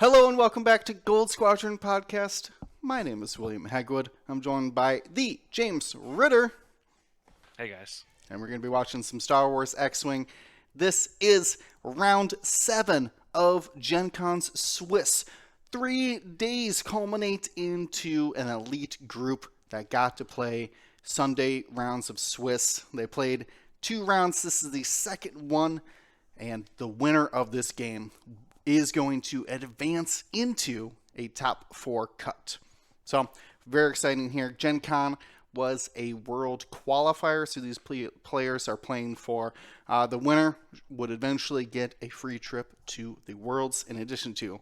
Hello and welcome back to Gold Squadron Podcast. My name is William Hegwood. I'm joined by the James Ritter. Hey guys. And we're going to be watching some Star Wars X-Wing. This is round 7 of GenCon's Swiss. 3 days culminate into an elite group that got to play Sunday rounds of Swiss. They played 2 rounds. This is the second one. And the winner of this game is going to advance into a top 4 cut. So, very exciting here. GenCon was a world qualifier, so these players are playing for the winner would eventually get a free trip to the Worlds, in addition to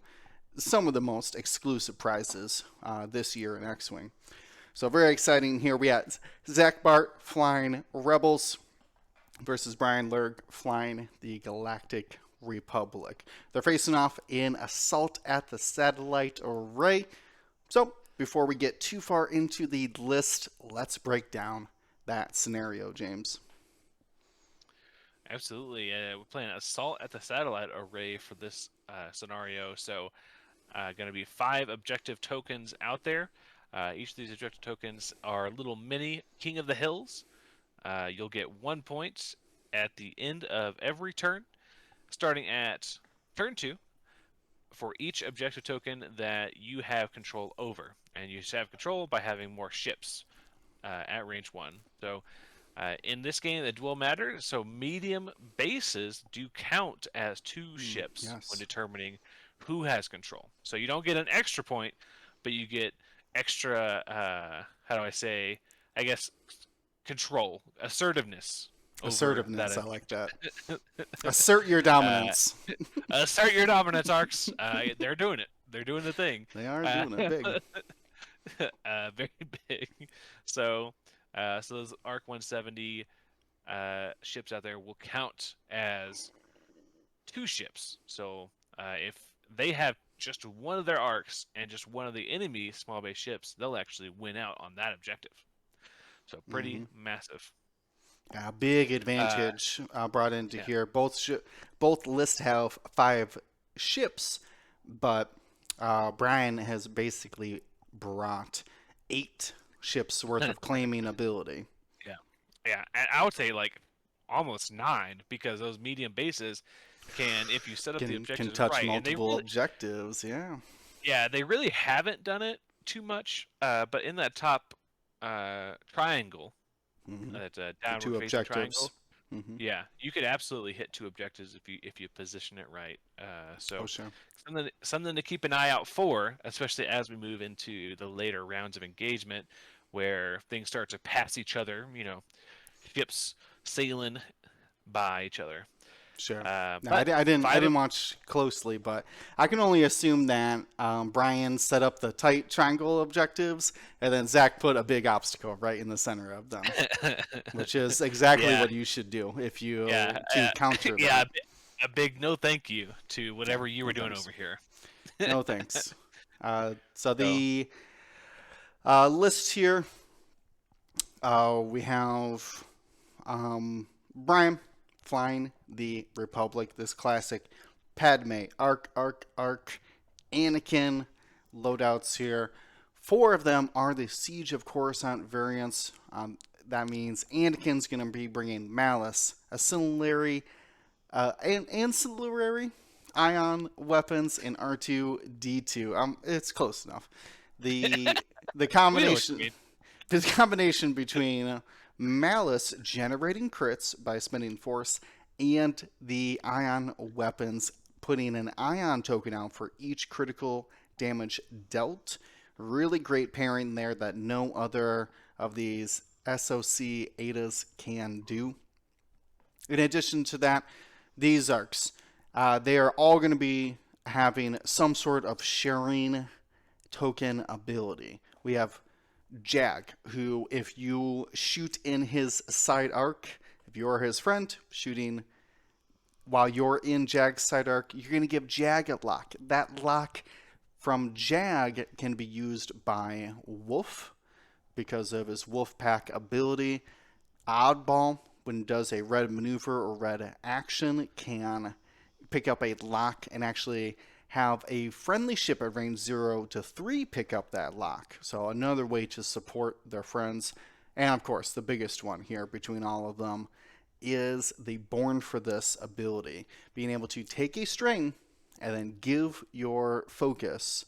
some of the most exclusive prizes this year in X-Wing. So, very exciting here. We had Zach Bart flying Rebels versus Bryan Lerg flying the Galactic Republic. They're facing off in Assault at the Satellite Array. So, before we get too far into the list, let's break down that scenario, James. Absolutely. We're playing Assault at the Satellite Array for this scenario. So, going to be 5 objective tokens out there. Each of these objective tokens are little mini King of the Hills. You'll get 1 point at the end of every turn, starting at turn 2 for each objective token that you have control over. And you have control by having more ships at range 1. So in this game, the dual matter, so medium bases do count as 2 ships when determining who has control. So you don't get an extra point, but you get extra, control, assertiveness. Assertiveness, I like that. Assert your dominance. Assert your dominance, arcs. They're doing it. They're doing the thing. They are doing it big. Very big. So those Arc 170 ships out there will count as 2 ships. So if they have just one of their arcs and just one of the enemy small base ships, they'll actually win out on that objective. So pretty massive. A big advantage brought into here. Both lists have 5 ships, but Bryan has basically brought 8 ships worth of claiming ability. Yeah, and I would say like almost 9, because those medium bases can, if you set up the objectives can touch right, multiple objectives. Yeah, they really haven't done it too much, but in that top triangle. That's a downward facing triangle. Yeah, you could absolutely hit 2 objectives if you position it right. Something to keep an eye out for, especially as we move into the later rounds of engagement, where things start to pass each other. Ships sailing by each other. Sure. I didn't watch closely, but I can only assume that Bryan set up the tight triangle objectives, and then Zach put a big obstacle right in the center of them, which is exactly what you should do if you counter them. Yeah, a big no thank you to whatever you were doing over here. No thanks. So the list here, we have Bryan flying the Republic, this classic Padme, Arc, Anakin loadouts here. 4 of them are the Siege of Coruscant variants. That means Anakin's going to be bringing Malice, ancillary ion weapons, and R2-D2. It's close enough. The combination between Malice generating crits by spending force and the ion weapons putting an ion token out for each critical damage dealt. Really great pairing there that no other of these SOC ADAs can do. In addition to that, these arcs, they are all going to be having some sort of sharing token ability. We have Jag, who, if you shoot in his side arc, if you're his friend, shooting while you're in Jag's side arc, you're going to give Jag a lock. That lock from Jag can be used by Wolf because of his Wolf Pack ability. Oddball, when it does a red maneuver or red action, can pick up a lock and actually have a friendly ship at range 0 to 3 pick up that lock. So another way to support their friends. And of course, the biggest one here between all of them is the Born for This ability. Being able to take a string and then give your focus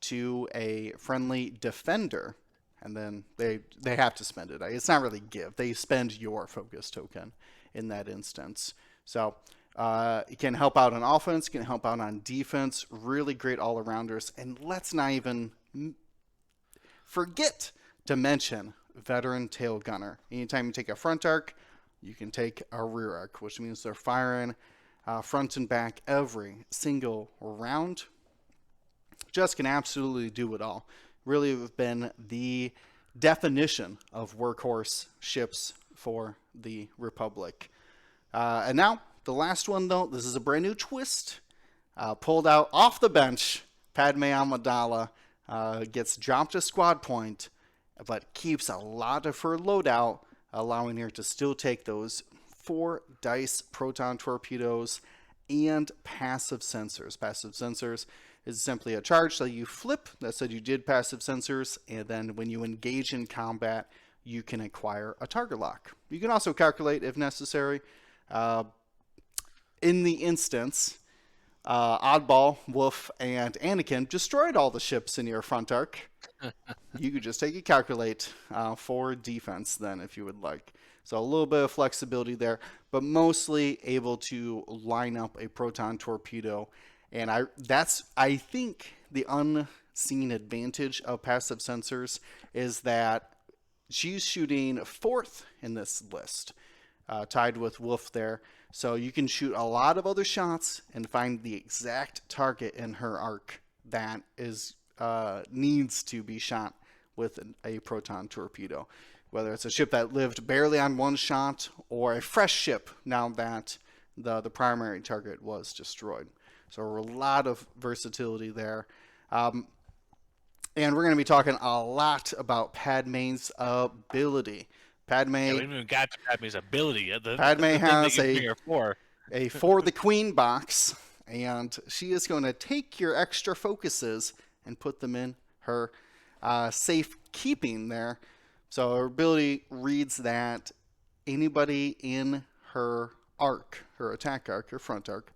to a friendly defender, and then they have to spend it. It's not really give. They spend your focus token in that instance. So it can help out on offense, can help out on defense. Really great all-arounders. And let's not even forget to mention veteran tail gunner. Anytime you take a front arc, you can take a rear arc, which means they're firing front and back every single round. Just can absolutely do it all. Really have been the definition of workhorse ships for the Republic. And now, the last one though, this is a brand new twist. Pulled out off the bench, Padme Amidala gets dropped a squad point, but keeps a lot of her loadout, allowing her to still take those 4 dice proton torpedoes and passive sensors. Passive sensors is simply a charge that you flip that said you did passive sensors, and then when you engage in combat, you can acquire a target lock. You can also calculate if necessary. In the instance, Oddball, Wolf, and Anakin destroyed all the ships in your front arc. You could just take a calculate for defense then if you would like. So a little bit of flexibility there, but mostly able to line up a proton torpedo. And I think the unseen advantage of passive sensors is that she's shooting 4th in this list, tied with Wolf there. So you can shoot a lot of other shots and find the exact target in her arc that is needs to be shot with a proton torpedo. Whether it's a ship that lived barely on 1 shot or a fresh ship now that the primary target was destroyed. So a lot of versatility there. And we're going to be talking a lot about Padme's ability. Padme, Yeah, we haven't even got to Padme's ability yet. Padme has a For the Queen box, and she is going to take your extra focuses and put them in her safe keeping there. So her ability reads that anybody in her arc, her attack arc, her front arc,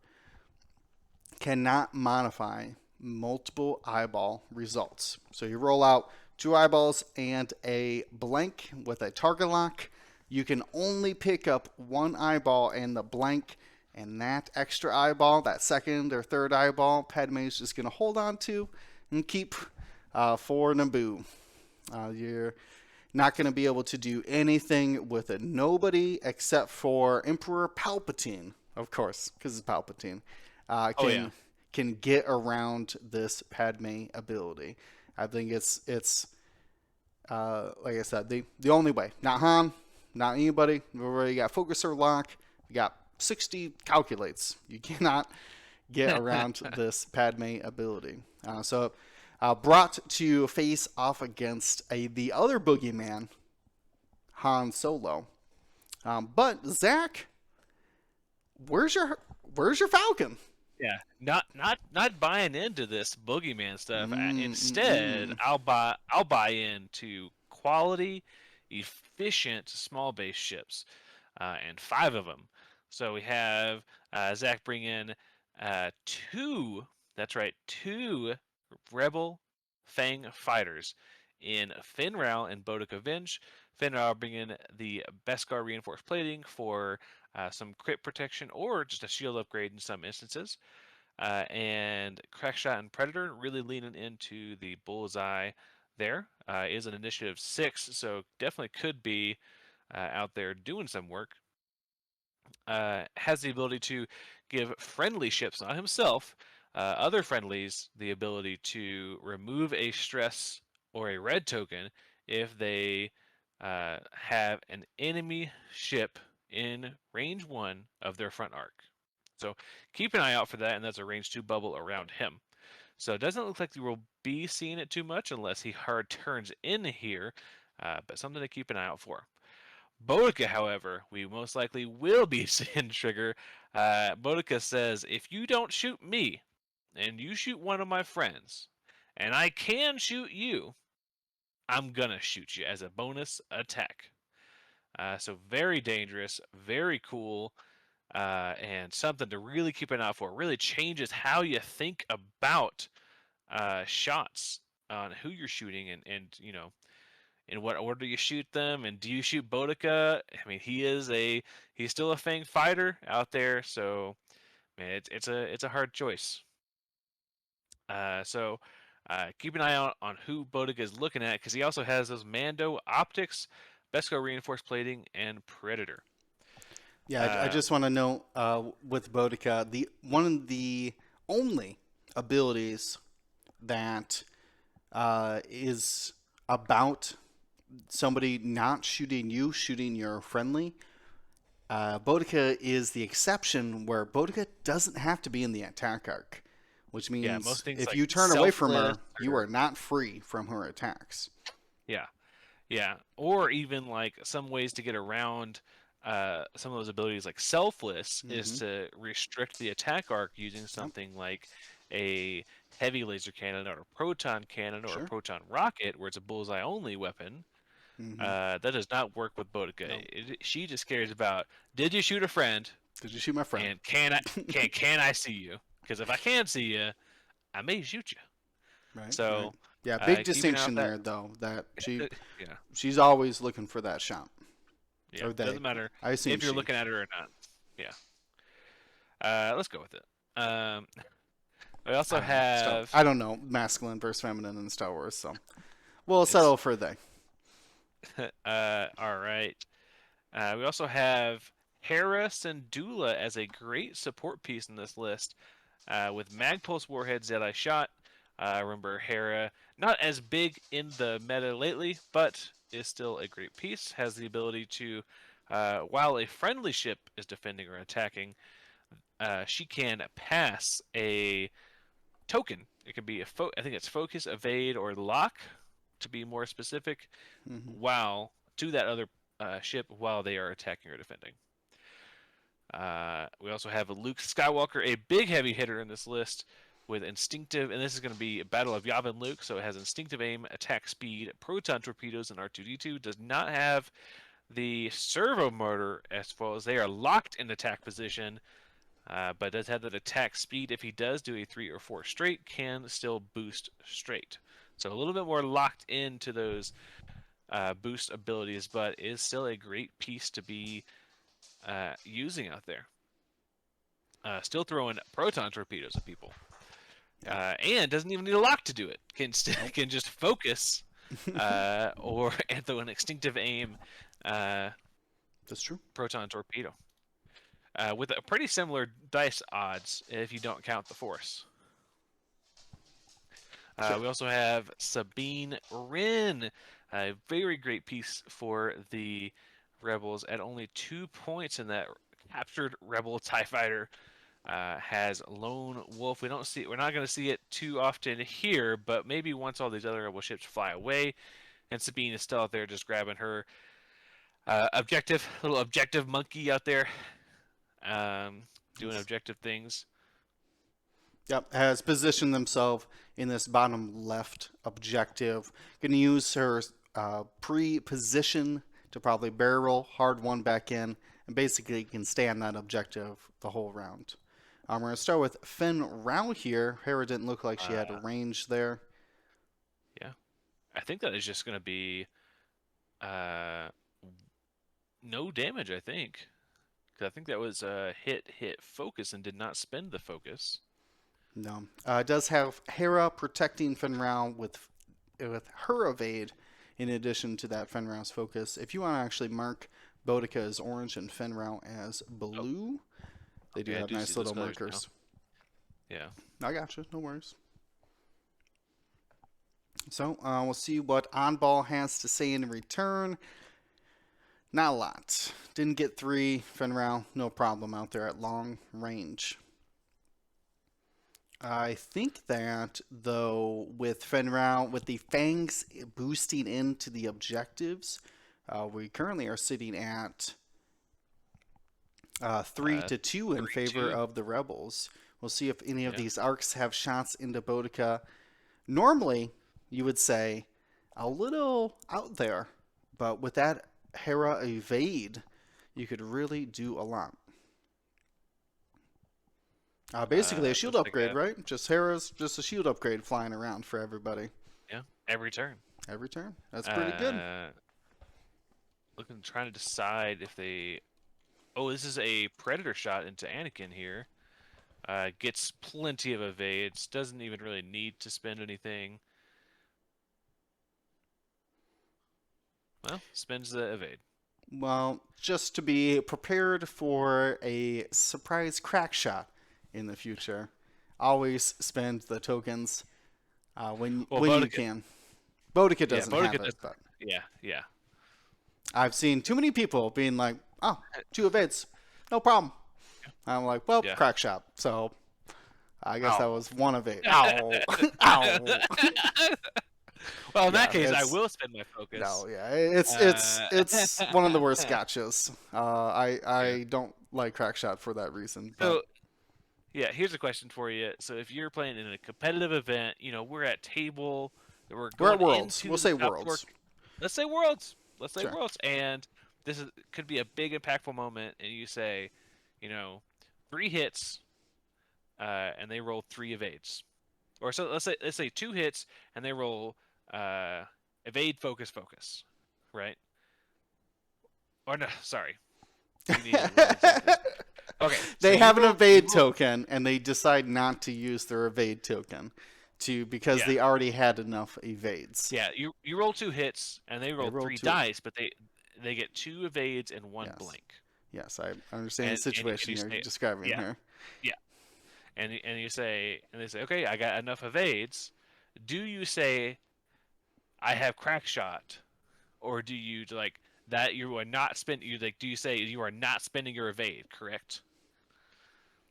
cannot modify multiple eyeball results. So you roll out 2 eyeballs and a blank with a target lock. You can only pick up 1 eyeball and the blank, and that extra eyeball, that second or third eyeball, Padme's just going to hold on to and keep for Naboo. You're not going to be able to do anything with it. Nobody except for Emperor Palpatine, of course, because it's Palpatine, can get around this Padme ability. I think it's like I said, the only way. Not Han, not anybody. We've already got focuser lock. We got 60 calculates. You cannot get around this Padme ability. So brought to face off against the other boogeyman, Han Solo. But Zach, where's your Falcon? Yeah, not buying into this boogeyman stuff. Instead, I'll buy into quality, efficient small base ships, and 5 of them. So we have Zach bring in 2. That's right, 2 Rebel Fang fighters in Finn Rao and Boudica Vinge. Finn Rao bring in the Beskar reinforced plating for some crit protection or just a shield upgrade in some instances. And Crackshot and Predator really leaning into the bullseye there. Is an initiative 6, so definitely could be out there doing some work. Has the ability to give friendly ships, not himself, other friendlies, the ability to remove a stress or a red token if they have an enemy ship in range 1 of their front arc. So keep an eye out for that, and that's a range 2 bubble around him. So it doesn't look like you will be seeing it too much unless he hard turns in here, but something to keep an eye out for. Boudica, however, we most likely will be seeing trigger. Boudica says, if you don't shoot me, and you shoot one of my friends, and I can shoot you, I'm gonna shoot you as a bonus attack. So very dangerous, very cool, and something to really keep an eye for. It really changes how you think about shots on who you're shooting, and in what order you shoot them, and do you shoot Boudica? I mean, he's still a Fang fighter out there, so man, it's a hard choice. So keep an eye out on who Boudica is looking at, because he also has those Mando optics, Besco reinforced plating, and Predator. Yeah, I Uh, just want to note with Boudica, the one of the only abilities that is about somebody not shooting you, shooting your friendly. Boudica is the exception where Boudica doesn't have to be in the attack arc, which yeah, most means things if like you turn away from selfless, her, you or are not free from her attacks. yeah, yeah, or even like some ways to get around some of those abilities, like selfless, is Mm-hmm. to restrict the attack arc using Yep. something like a heavy laser cannon or a proton cannon or a Sure. proton rocket, where it's a bullseye only weapon. Mm-hmm. That does not work with Boudica. No. She just cares about, did you shoot a friend, Did you shoot my friend? and can I see you? Because if I can see you, I may shoot you. Right. Right. So Yeah. Big keep an eye out distinction that. there, though. That Yeah, she's always looking for that shot. yeah. Or they. Doesn't matter I assume if you're she. looking at it or not. Yeah. Let's go with it. We I also don't know. have. I don't know masculine versus feminine in Star Wars, so we'll It's settle for they. all right. We also have Hera Syndulla as a great support piece in this list, with Magpulse warheads that I shot. Remember Hera, not as big in the meta lately, but is still a great piece. Has the ability to, while a friendly ship is defending or attacking, she can pass a token. It can be I think it's focus, evade, or lock, to be more specific, Hmm. while to that other ship while they are attacking or defending. We also have a Luke Skywalker, a big heavy hitter in this list, with instinctive, and this is going to be a Battle of Yavin Luke, so it has instinctive aim, attack speed, proton torpedoes, and R2D2. Does not have the servo motor, as well as they are locked in attack position, but does have that attack speed. If he does do a 3 or 4 straight, can still boost straight. So a little bit more locked into those boost abilities, but is still a great piece to be using out there. Still throwing proton torpedoes at people, Yeah. and doesn't even need a lock to do it. Can Nope. can just focus, or and throw an instinctive aim That's true. proton torpedo, with a pretty similar dice odds if you don't count the force. Sure. We also have Sabine Wren, a very great piece for the Rebels at only 2 points in that captured Rebel TIE fighter. Has Lone Wolf. We're not going to see it too often here, but maybe once all these other Rebel ships fly away, and Sabine is still out there just grabbing her little objective monkey out there, doing Yes. objective things. Yep. Has positioned themselves in this bottom left objective. Going to use her pre-position to probably barrel hard one back in, and basically can stay on that objective the whole round. We're going to start with Finn Rao here. Hera didn't look like she had a Uh, range there. yeah, I think that is just going to be uh, no damage. I think, because I think that was hit focus and did not spend the focus. No. It does have Hera protecting Finn Rao with her evade in addition to that Finn Rao's focus. If you want to actually mark Boudica as orange and Finn Rao as Oh, blue, they do okay, I have do see nice those little colors now. markers. Yeah. I gotcha. No worries. So we'll see what Onball has to say in return. Not a lot. Didn't get 3. Finn Rao, no problem out there at long range. I think that, though, with Finn Rao, with the Fangs boosting into the objectives, we currently are sitting at 3-2 in favor 3-2. of the Rebels, We'll see if any of Yeah. these arcs have shots into Boudica. Normally, you would say a little out there, but with that Hera evade, you could really do a lot. Basically a shield Looks like upgrade, right? Just Hera's just a shield upgrade flying around for everybody yeah, every turn. every turn. That's pretty good. Trying to decide if they. Oh, this is a predator shot into Anakin here. Gets plenty of evades. Doesn't even really need to spend anything. Well, spends the evade. Well, just to be prepared for a surprise crack shot in the future, always spend the tokens when Well, when you Boudica, can. Boudica yeah, doesn't Boudica have it, does. but Yeah, yeah. I've seen too many people being like, "Oh, 2 evades, no problem." I'm like, "Well, Yeah. crack shot." So I guess that Ow. was 1 evade. Ow, ow. Well, in that Yeah, case, I it's will spend my focus. no, yeah, it's one of the worst gotchas. I Yeah. don't like crack shot for that reason, but So, yeah, here's a question for you. So, if you're playing in a competitive event, we're at table, we're we're at going Worlds. into We'll the say top four. Worlds. Let's say Worlds. Let's say Sure. Worlds, and could be a big impactful moment, and you say, 3 hits, and they roll 3 evades, or so let's say 2 hits and they roll evade, focus, focus, right? Or no, sorry, you need to roll exactly. Okay, so They have an evade you roll, token, and they decide not to use their evade token because yeah, they already had enough evades. yeah. You roll 2 hits, and they They roll roll three 2. dice, but they get 2 evades and one Yes. blank. Yes, I understand the And situation you you're say, describing yeah, here. yeah, and you say, and they say, okay, I got enough evades. Do you say I have crack shot, or do you like that you are not spend you like do you say you are not spending your evade, correct?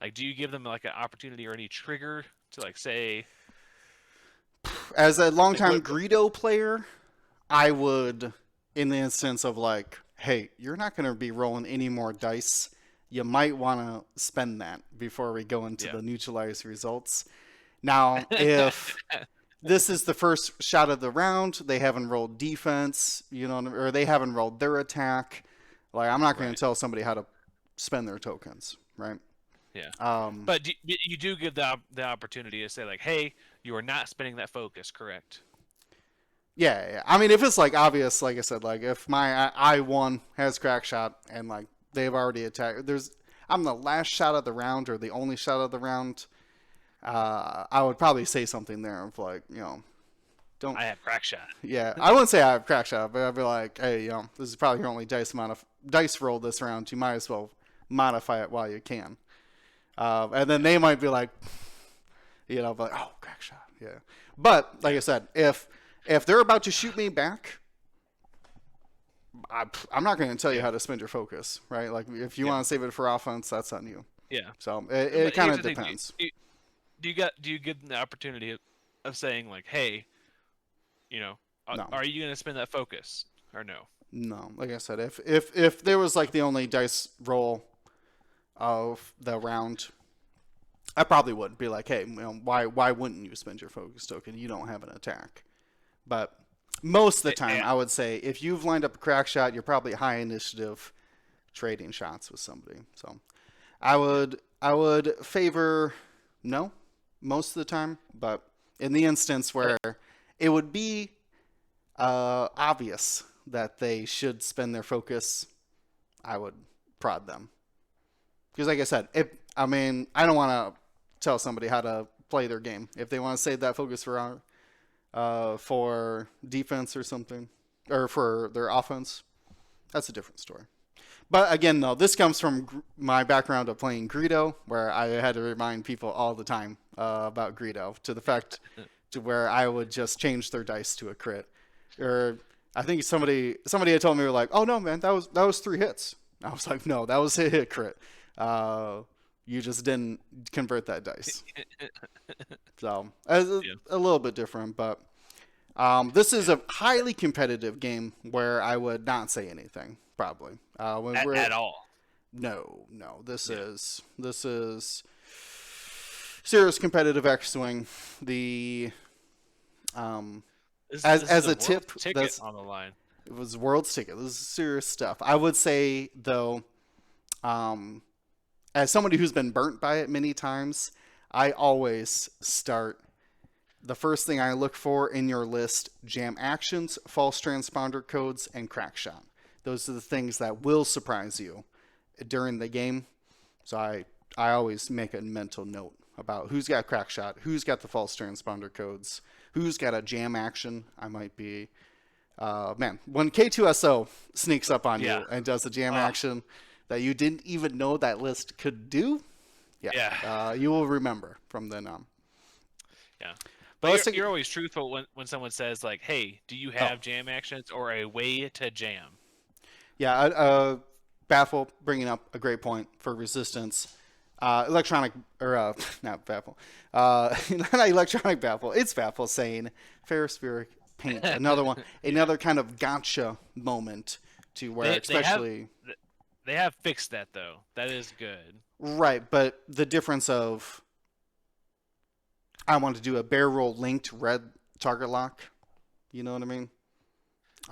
Like, do you give them like an opportunity or any trigger to like say As a like longtime Greedo player, I would, in the instance of like, hey, you're not going to be rolling any more dice. You might want to spend that before we go into yeah. the neutralized results. Now, if this is the first shot of the round, they haven't rolled defense, or they haven't rolled their attack. Like, I'm not going Right. to tell somebody how to spend their tokens, right? Yeah. Um, But you do give the opportunity to say like, hey, you are not spending that focus, correct? yeah. I mean, if it's like obvious, like I said, like if my I1 has crack shot and like they've already attacked, I'm the last shot of the round or the only shot of the round. I would probably say something there of like, don't. I have crack shot. Yeah, I wouldn't say I have crack shot, but I'd be like, hey, this is probably your only dice roll this round. You might as well modify it while you can. And then they might be like, but oh, crack shot, yeah. But like I said, if they're about to shoot me back, I'm not going to tell you how to spend your focus, right? Like if you want to save it for offense, that's on you. Yeah. So it kind of Here's the thing, depends. Do you give them the opportunity of saying like, hey, No. are you going to spend that focus or no? No, like I said, if there was like the only dice roll of the round, I probably would be like, hey, why wouldn't you spend your focus token? You don't have an attack. But most of the time, I would say if you've lined up a crack shot, you're probably high initiative trading shots with somebody. So I would favor no most of the time, but in the instance where it would be obvious that they should spend their focus, I would prod them. Because like I said, I don't want to tell somebody how to play their game. If they want to save that focus for defense or something, or for their offense, that's a different story. But again, though, this comes from my background of playing Greedo, where I had to remind people all the time about Greedo, to the fact to where I would just change their dice to a crit. Or I think somebody had told me, were like, "Oh no, man, that was 3 hits." I was like, "No, that was a hit crit. You just didn't convert that dice." So a little bit different, but this is a highly competitive game where I would not say anything. Probably At all. No. This is serious competitive X-wing. The This is as a a world tip, ticket on the line. it was world's ticket. This is serious stuff. I would say though, um, as somebody who's been burnt by it many times, I always start. The first thing I look for in your list: jam actions, false transponder codes, and crack shot. Those are the things that will surprise you during the game. So I always make a mental note about who's got crack shot, who's got the false transponder codes, who's got a jam action. I might be man, when K2SO sneaks up on Yeah. you and does a jam Ah, action that you didn't even know that list could do, yeah, yeah. you will remember from then on. Yeah. But But let's take you're always truthful when someone says like, "Hey, do you oh have jam actions or a way to jam?" yeah, Baffle bringing up a great point for resistance. Electronic or not Baffle, not electronic Baffle. It's Baffle saying ferrospheric paint. Another one, Yeah. another kind of gotcha moment to where They have especially they have fixed that though. That is good. right, but the difference of I want to do a barrel roll linked red target lock. You know what I mean?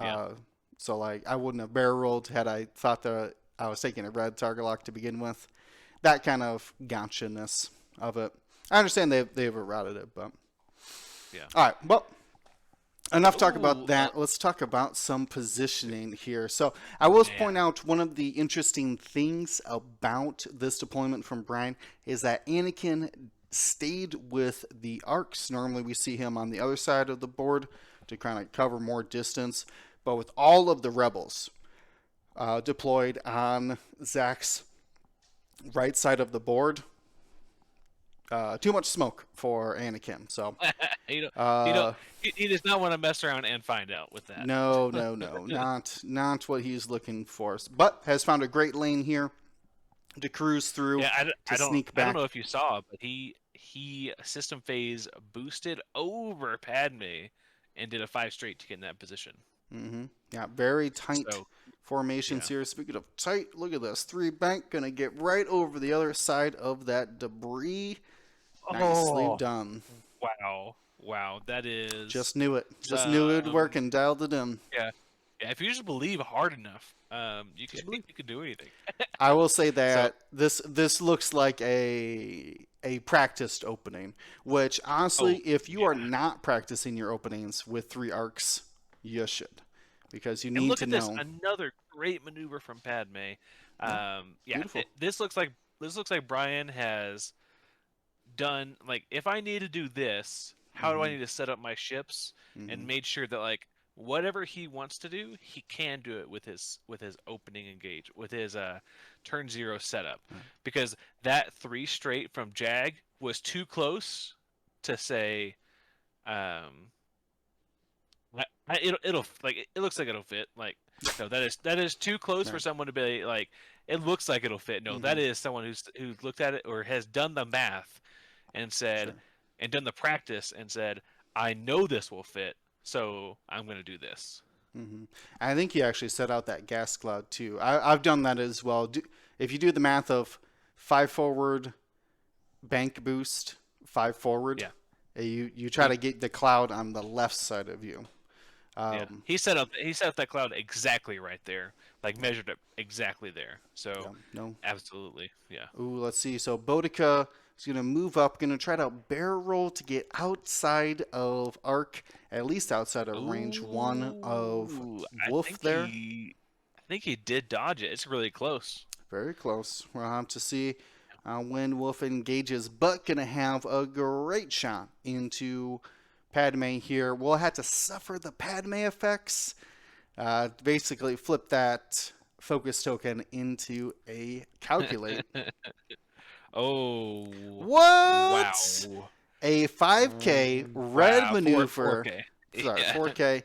Yeah. Uh, so like I wouldn't have barrel rolled had I thought that I was taking a red target lock to begin with. That kind of gotcha-ness of it. I understand they've routed it, but Yeah. all right. Well, enough talk about Ooh, that. Let's talk about some positioning here. So I will point man. out one of the interesting things about this deployment from Bryan is that Anakin stayed with the arcs. Normally we see him on the other side of the board to kind of cover more distance, but with all of the rebels deployed on Zach's right side of the board, too much smoke for Anakin. So you know, you know, uh, he does not want to mess around and find out with that. no, not what he's looking for. But has found a great lane here to cruise through Yeah, to sneak I don't know back. if you saw, but he system phase boosted over Padme and did a 5 straight to get in that position. Yeah, very tight So formations yeah. here. Speaking of tight, look at this. 3 bank gonna get right over the other side of that debris. Nicely Oh done. wow, wow, that is Just knew it. Just knew it would work some and dialed it in. yeah. Yeah, if you just believe hard enough, you Just could believe. you could do anything. I will say So that this looks like a practiced opening, which honestly, oh if you are yeah. not practicing your openings with 3 arcs, you should, because you And need look to at this, know. another great maneuver from Padme. Yeah, Yeah, beautiful. this looks like Brian has done like if I need to do this, how do I Hmm. need to set up my ships and Hmm. made sure that like whatever he wants to do, he can do it with his opening engage with his turn 0 setup because that 3 straight from Jag was too close to say um it'll like it looks like it'll fit like no that is too close for Right. someone to be like it looks like it'll fit. No, that Hmm. is someone who's looked at it or has done the math and said Sure. and done the practice and said, I know this will fit, so I'm going to do this. Hmm. I think he actually set out that gas cloud too. I've done that as well. If you do the math of 5 forward, bank boost, 5 forward, Yeah. you try He to get the cloud on the left side of you. yeah. Um, He set up that cloud exactly right there. Like measured it exactly there. yeah, So no. absolutely. Yeah. Ooh, let's see. So Boudica is going to move up, going to try to barrel roll to get outside of arc, at least outside of range one of Ooh, Wolf there. I think he did dodge it. It's really close. Very close. We'll have to see when Wolf engages, but going to have a great shot into Padme here. We'll have to suffer the Padme effects. Basically, flip that focus token into a calculate. Oh, What? wow. A 5K red Wow, maneuver. 4K. Sorry, Yeah. 4K.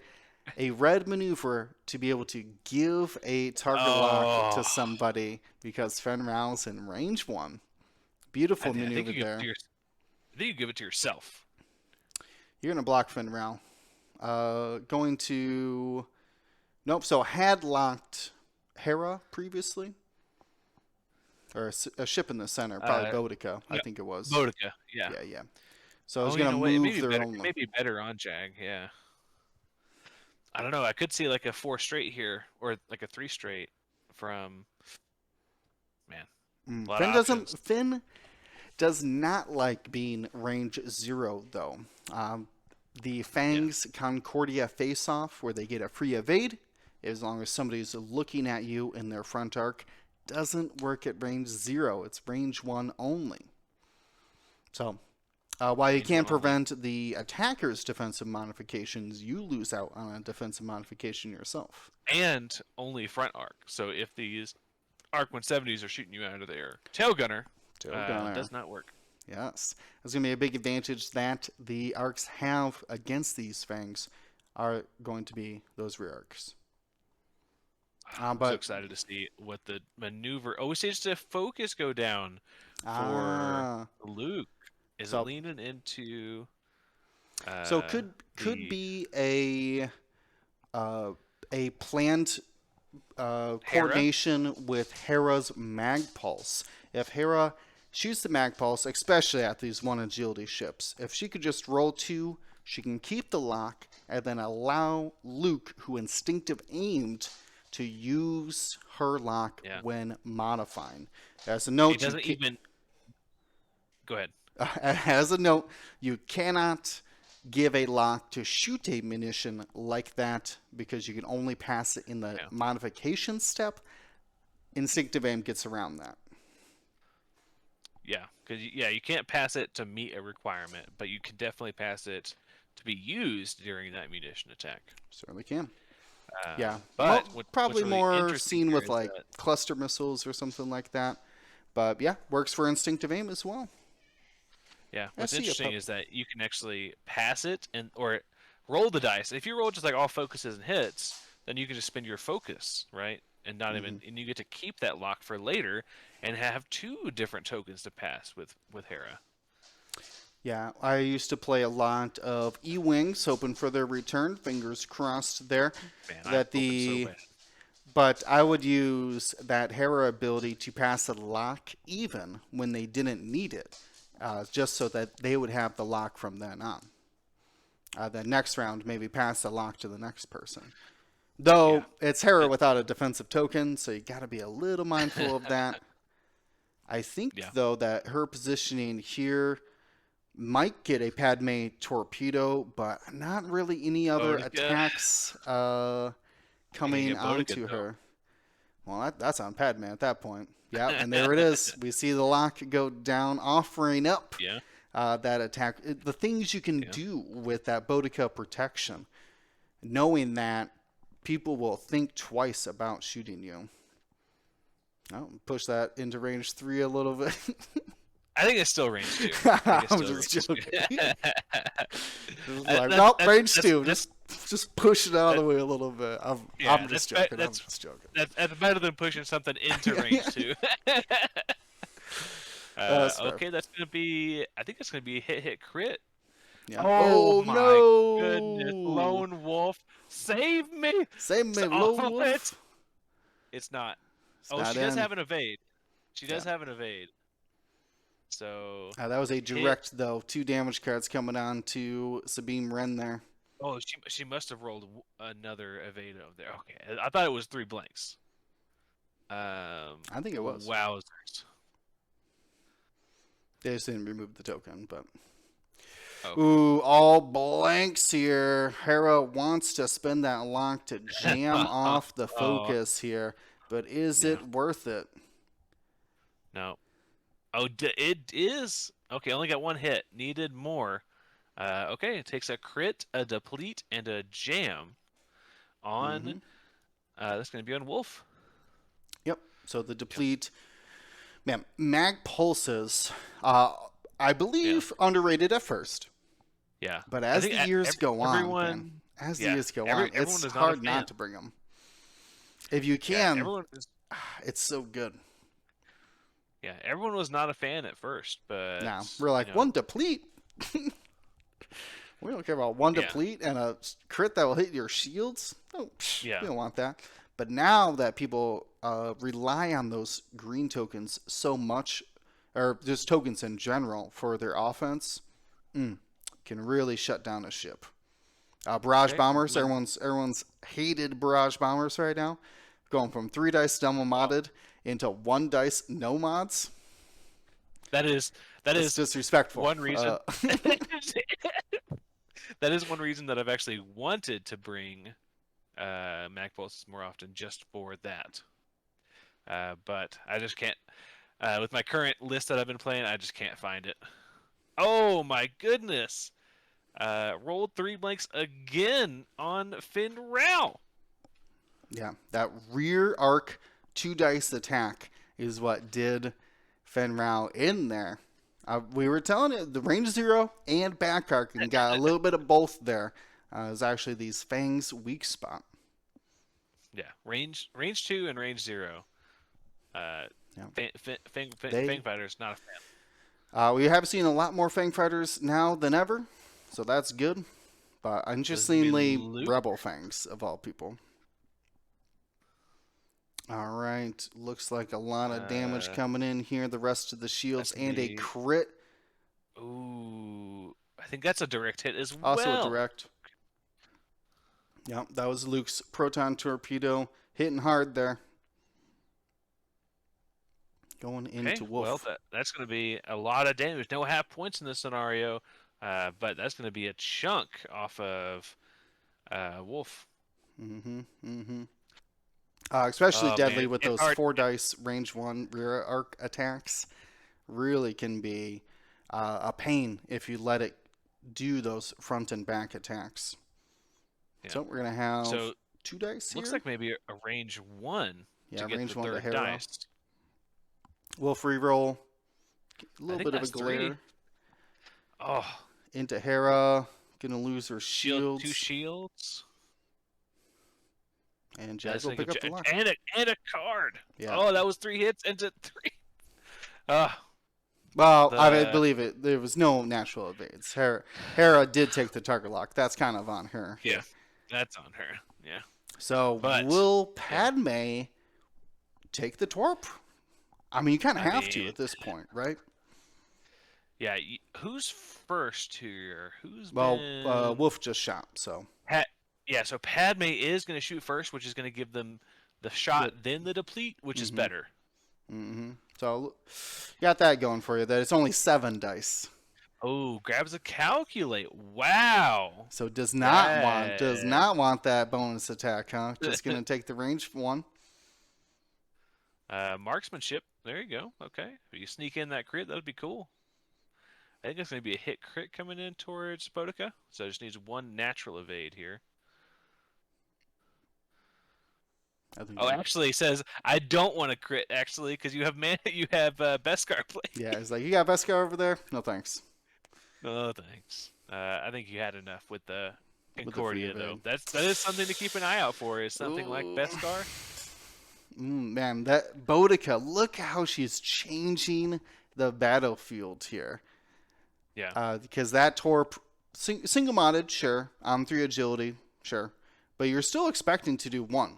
A red maneuver to be able to give a target lock to Oh, somebody because Fen Rao's in range one. Beautiful I think maneuver you give it there. I think you give it to yourself. You're going to block Fen Rao. Going to. Nope, so had locked Hera previously. or a ship in the center, probably Uh, Boudica, I no, think it was. Boudica, yeah. Yeah, yeah. So it's Oh, you gonna know what? It may move be their better. own. It may be better on Jag. Yeah. I don't know. I could see like a 4 straight here, or like a 3 straight from man. A lot of options. Finn does not like being range 0 though. The Yeah. Fangs Concordia face off where they get a free evade as long as somebody's looking at you in their front arc doesn't work at range 0. It's range 1 only. So while you Range one can't only. prevent the attacker's defensive modifications, you lose out on a defensive modification yourself. And only front arc. So if these Arc 170s are shooting you out of their tail gunner, Tail gunner. does not work. Yes. There's going to be a big advantage that the arcs have against these fangs are going to be those rear arcs. I'm so excited to see what the maneuver. Oh, we see just a focus go down for Luke. Is it leaning into? So could be a planned coordination with Hera's Mag Pulse. If Hera shoots the Mag Pulse, especially at these 1 agility ships, if she could just roll 2, she can keep the lock and then allow Luke, who instinctive aimed, to use her lock when modifying. As a note, it doesn't even. Go ahead. As a note, you cannot give a lock to shoot a munition like that because you can only pass it in the modification step. Instinctive aim gets around that. Yeah, because you can't pass it to meet a requirement, but you can definitely pass it to be used during that munition attack. Certainly can. But probably really more seen with like cluster missiles or something like that. But yeah, works for instinctive aim as well. Yeah, what's interesting is that you can actually pass it or roll the dice. If you roll just like all focuses and hits, then you can just spend your focus, right? And not even and you get to keep that lock for later and have 2 different tokens to pass with Hera. Yeah, I used to play a lot of E-Wings, hoping for their return. Fingers crossed there. Man, so bad. But I would use that Hera ability to pass a lock even when they didn't need it, just so that they would have the lock from then on. The next round, maybe pass the lock to the next person. Though it's Hera without a defensive token, so you got to be a little mindful of that. I think, though, that her positioning here might get a Padme torpedo, but not really any other attacks coming onto her. Well, that's on Padme at that point. Yeah, and there it is. We see the lock go down, offering up that attack. The things you can do with that Boudica protection, knowing that people will think twice about shooting you. Oh, push that into range 3 a little bit. I think it's still range 2. I'm just joking. Nope, range 2. Just push it out of the way a little bit. I'm just joking. That's better than pushing something into range 2. Okay, that's going to be... I think that's going to be a hit crit. Yeah. Oh my no. Goodness. Lone Wolf. Save me! Save me, Lone Wolf. It's not. She does have an evade. She does have an evade. So that was a direct, though. 2 damage cards coming on to Sabine Wren there. Oh, she must have rolled another evade over there. Okay, I thought it was 3 blanks. I think it was. Wowzers. They just didn't remove the token, but... Okay. Ooh, all blanks here. Hera wants to spend that lock to jam off the focus here, but is it worth it? No. Oh, it is. Okay, only got 1 hit. Needed more. Okay, it takes a crit, a deplete, and a jam on... that's going to be on Wolf. Yep. So the deplete... Man, Mag Pulses, I believe, underrated at first. Yeah. But as the years go on, it's hard not to bring them. If you can, it's so good. Yeah, everyone was not a fan at first, but... Now, we're like, 1 deplete? We don't care about 1 deplete and a crit that will hit your shields? No, we don't want that. But now that people rely on those green tokens so much, or just tokens in general for their offense, can really shut down a ship. Barrage Okay. bombers, everyone's hated barrage bombers right now, going from 3 dice demo Well, modded into 1 dice no mods. that is that That's is disrespectful. one reason. That is one reason that I've actually wanted to bring Mag Pulses more often, just for that. But I just can't. With my current list that I've been playing, I just can't find it. Oh my goodness! Rolled 3 blanks again on Finn Rao. Yeah, that rear arc 2 dice attack is what did Fenrau in there. We were telling it, the range 0 and back arc, and got a little bit of both there. Is actually these Fang's weak spot. Yeah, range 2 and range 0. Yeah. Fang Fighters, not a fan. We have seen a lot more Fang fighters now than ever, so that's good. But interestingly, Rebel Fangs, of all people. All right, looks like a lot of damage coming in here. The rest of the shields and a crit. Ooh, I think that's a direct hit as Also well. a direct. Yep, that was Luke's proton torpedo hitting hard there. Going into Wolf. Well, that's going to be a lot of damage. No half points in this scenario, but that's going to be a chunk off of Wolf. Especially deadly with those 4 dice range 1 rear arc attacks. Really can be a pain if you let it do those front and back attacks. Yeah. So we're going to have 2 dice here. Looks like maybe a range 1 to get range the 1 third to dice. Wolf reroll. A little bit of a glare. 3. Oh. Into Hera. Gonna lose her shields. 2 shields. And Jack will pick up the lock. And a card. Yeah. Oh, that was 3 hits into 3. Well, I believe it. There was no natural evades. Hera did take the target lock. That's kind of on her. Yeah, that's on her. Yeah. So will Padme take the torp? I mean, you kind of have to at this point, right? Yeah. Who's first here? Wolf just shot, so. So Padme is going to shoot first, which is going to give them the shot, then the deplete, which is better. Mm-hmm. So you got that going for you. That it's only 7 dice. Oh, grabs a calculate. Wow. So does not want that bonus attack, huh? Just going to take the range 1. Marksmanship. There you go. Okay. If you sneak in that crit, that would be cool. I think it's going to be a hit crit coming in towards Boudica. So it just needs 1 natural evade here. Actually, he says I don't want to crit actually because you have Beskar play. Yeah, he's like, you got Beskar over there? No thanks. No thanks. I think you had enough with the Concordia though. That is something to keep an eye out for. Is something like Beskar. Man, that Boudica, look how she's changing the battlefield here. Yeah. Because that torp, single modded, sure, on 3 agility, sure, but you're still expecting to do 1.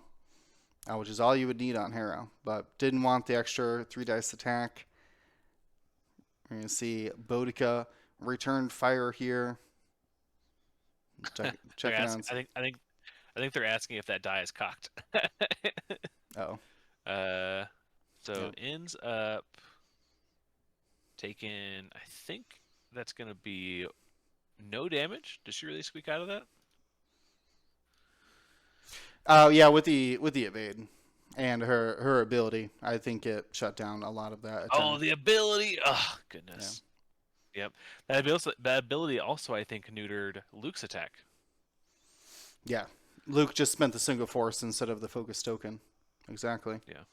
Which is all you would need on Hera, but didn't want the extra 3 dice attack. We're going to see Boudica return fire here. Check it out. I think they're asking if that die is cocked. Oh. Ends up taking. I think that's going to be no damage. Does she really squeak out of that? Yeah, with the evade and her ability, I think it shut down a lot of that attack. Oh, the ability! Oh, goodness. Yeah. Yep. That ability also, I think, neutered Luke's attack. Yeah. Luke just spent the single force instead of the focus token. Exactly. Yeah.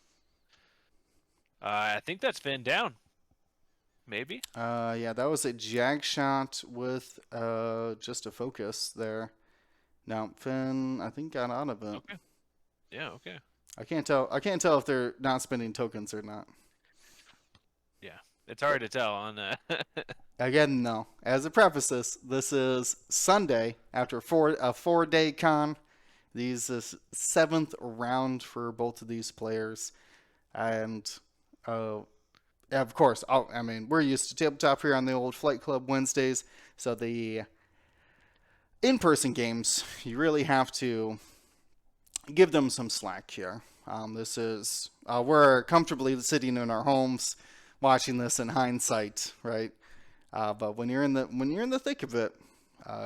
I think that's Finn down. Maybe? Yeah, that was a jag shot with just a focus there. Now Finn, I think, got out of it. Okay. Yeah. Okay. I can't tell if they're not spending tokens or not. Yeah, it's hard to tell on. Again, no. As a preface, this is Sunday after a 4-day con, These is seventh round for both of these players, and uh, of course, I mean, we're used to tabletop here on the old Flight Club Wednesdays, so the in-person games you really have to give them some slack here. This is we're comfortably sitting in our homes watching this in hindsight, right? But when you're in the thick of it,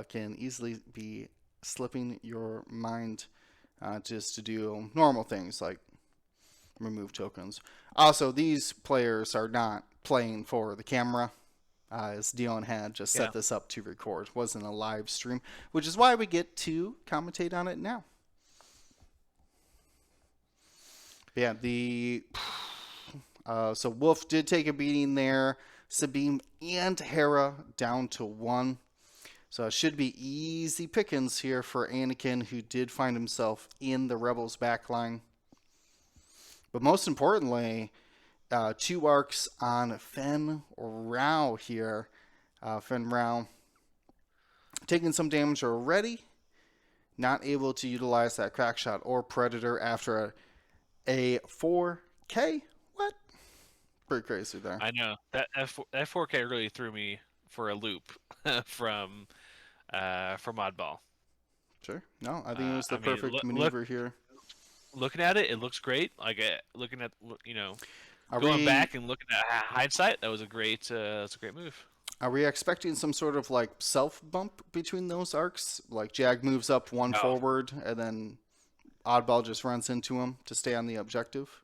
can easily be slipping your mind just to do normal things like remove tokens. Also, these players are not playing for the camera. As Dion had just Yeah. set this up to record, it wasn't a live stream, which is why we get to commentate on it now. Yeah, the so Wolf did take a beating there. Sabine and Hera down to one. So it should be easy pickings here for Anakin, who did find himself in the Rebels' backline. But most importantly, two arcs on Fen Rao here. Fen Rao taking some damage already. Not able to utilize that crack shot or predator after a 4K. What? Pretty crazy there. I know that 4K really threw me for a loop from Oddball. Sure. No, I think it was the I mean, perfect maneuver here. looking at it, it looks great. Like looking at Are going we back and looking at hindsight, that's a great move. are we expecting some sort of like self bump between those arcs? Like Jag moves up one No, forward and then Oddball just runs into him to stay on the objective.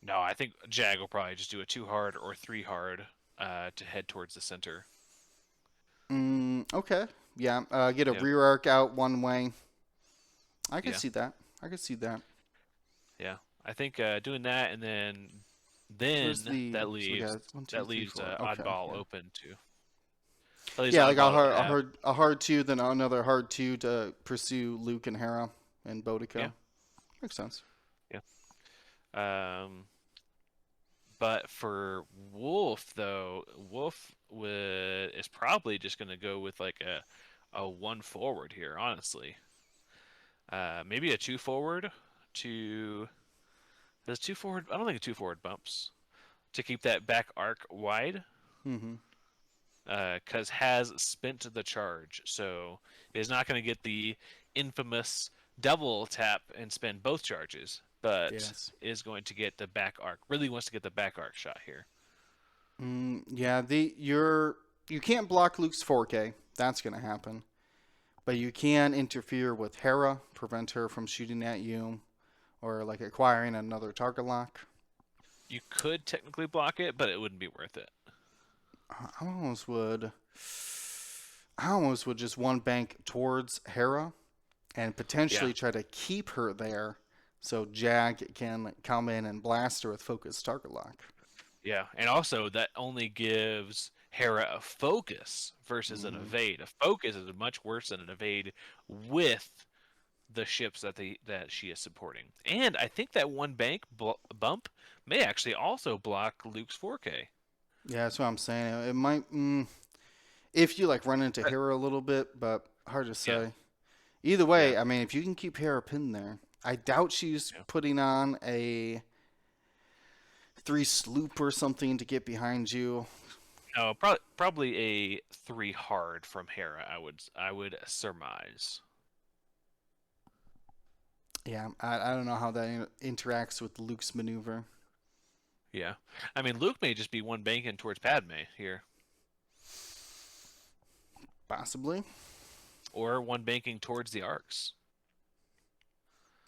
no, I think Jag will probably just do a 2 hard or 3 hard to head towards the center. Okay. Yeah. Get a Yeah, rear arc out one way. I could yeah, see that. I could see that. yeah. I think doing that and then Where's then the? that So we leaves got one, two, that three, leaves four. Okay. Oddball Yeah. open to. That leaves Yeah, like Oddball to have. a hard two, then another hard two to pursue Luke and Hera and Yeah, Bodica. Makes sense. yeah. Um, but for Wolf though, is probably just gonna go with like a one forward here, honestly. Maybe a two forward to does two forward. I don't think a two forward bumps to keep that back arc wide. Mm-hmm. Because has spent the charge, so is not going to get the infamous double tap and spend both charges, but Yes. is going to get the back arc. Really wants to get the back arc shot here. Yeah. You can't block Luke's 4K. That's gonna happen. But you can interfere with Hera, prevent her from shooting at you, or like acquiring another target lock. You could technically block it, but it wouldn't be worth it. I almost would. I almost would just one bank towards Hera and Yeah, potentially try to keep her there so Jag can come in and blast her with focused target lock. yeah, and also that only gives Hera a focus versus an Hmm. evade. A focus is much worse than an evade with the ships that she is supporting. And I think that one bank bump may actually also block Luke's 4K. Yeah, that's what I'm saying. It might, if you like run into Hera a little bit, but hard to Yeah, say. Either yeah, way, I mean, if you can keep Hera pinned there, I doubt she's yeah. putting on a three sloop or something to get behind you. No, probably a 3 hard from Hera. I would surmise. Yeah, I don't know how that interacts with Luke's maneuver. Yeah, I mean Luke may just be one banking towards Padme here, Possibly. or one banking towards the arcs.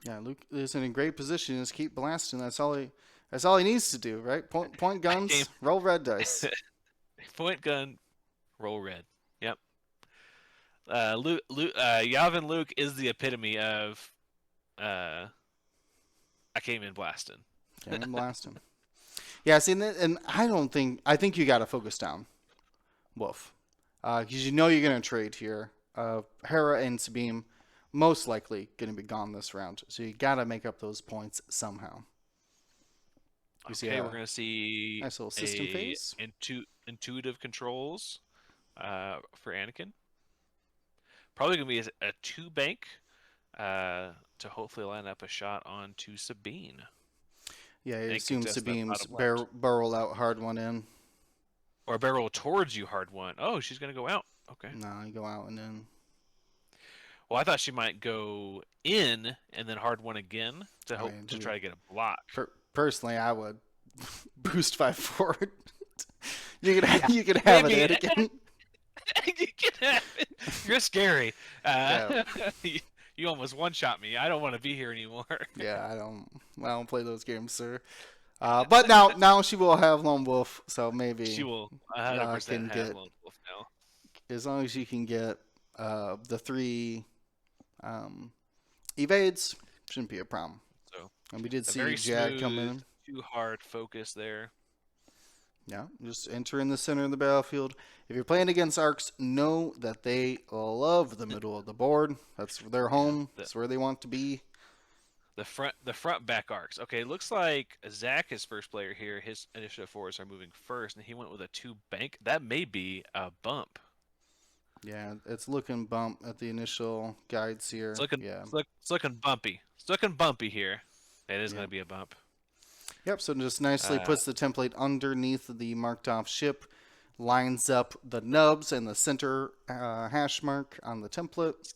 Yeah, Luke is in a great position. Just keep blasting. That's all he needs to do, right? Point I came guns, roll red dice. point gun, roll red. Yep. Yavin Luke is the epitome of I came in blasting. Okay, and blast him. Yeah, see, and I think you got to focus down Wolf, because you know you're gonna trade here. Hera and Sabine most likely gonna be gone this round, so you got to make up those points somehow. We see Okay, we're a gonna see nice little system a phase. intuitive controls for Anakin. Probably gonna be a two bank to hopefully line up a shot onto Sabine Yeah, I and assume contest that Sabine's bottom left. barrel out hard one in. Or barrel towards you, hard one. Oh, she's gonna go out. Okay. No, you go out and in. Well, I thought she might go in and then hard one again to I hope mean, to try to get a block. Personally, I would boost 5 forward. You could Yeah, you could have maybe. it again. You can have it. You're scary. Yeah. You almost one-shot me. I don't want to be here anymore. Yeah, I don't play those games, sir. But now she will have Lone Wolf, so maybe She will can 100% have get, Lone Wolf now. as long as you can get the 3 evades, shouldn't be a problem. So And we did a see very Jag come smooth, in. too hard focus there. Yeah, just enter in the center of the battlefield. If you're playing against arcs, know that they love the middle of the board. That's their home. That's where they want to be. The front back arcs. Okay, it looks like Zach is first player here. His initiative fours are moving first, and he went with a 2 bank. That may be a bump. Yeah, it's looking bump at the initial guides here. It's looking Yeah. it's looking bumpy. It's looking bumpy here. It is Yeah. going to be a bump. Yep, so just nicely puts the template underneath the marked off ship, lines up the nubs and the center hash mark on the template.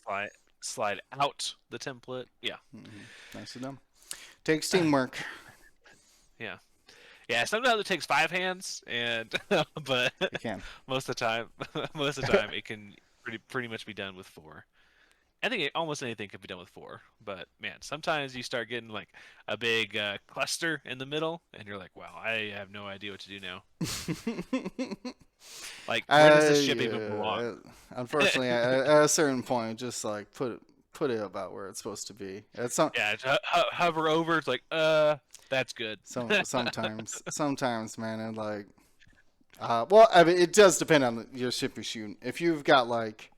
Slide out the template. Yeah. Nicely done. Takes teamwork. Yeah. Yeah, sometimes it takes 5 hands and but It can. most of the time it can pretty much be done with 4. I think almost anything can be done with 4, but man, sometimes you start getting like a big cluster in the middle, and you're like, "Wow, I have no idea what to do now." Like, where does this ship even belong? Unfortunately, at a certain point, just like put it about where it's supposed to be. It's Yeah, hover over. It's like, that's good. sometimes, man, and like, well, I mean, it does depend on your ship you're shooting. If you've got like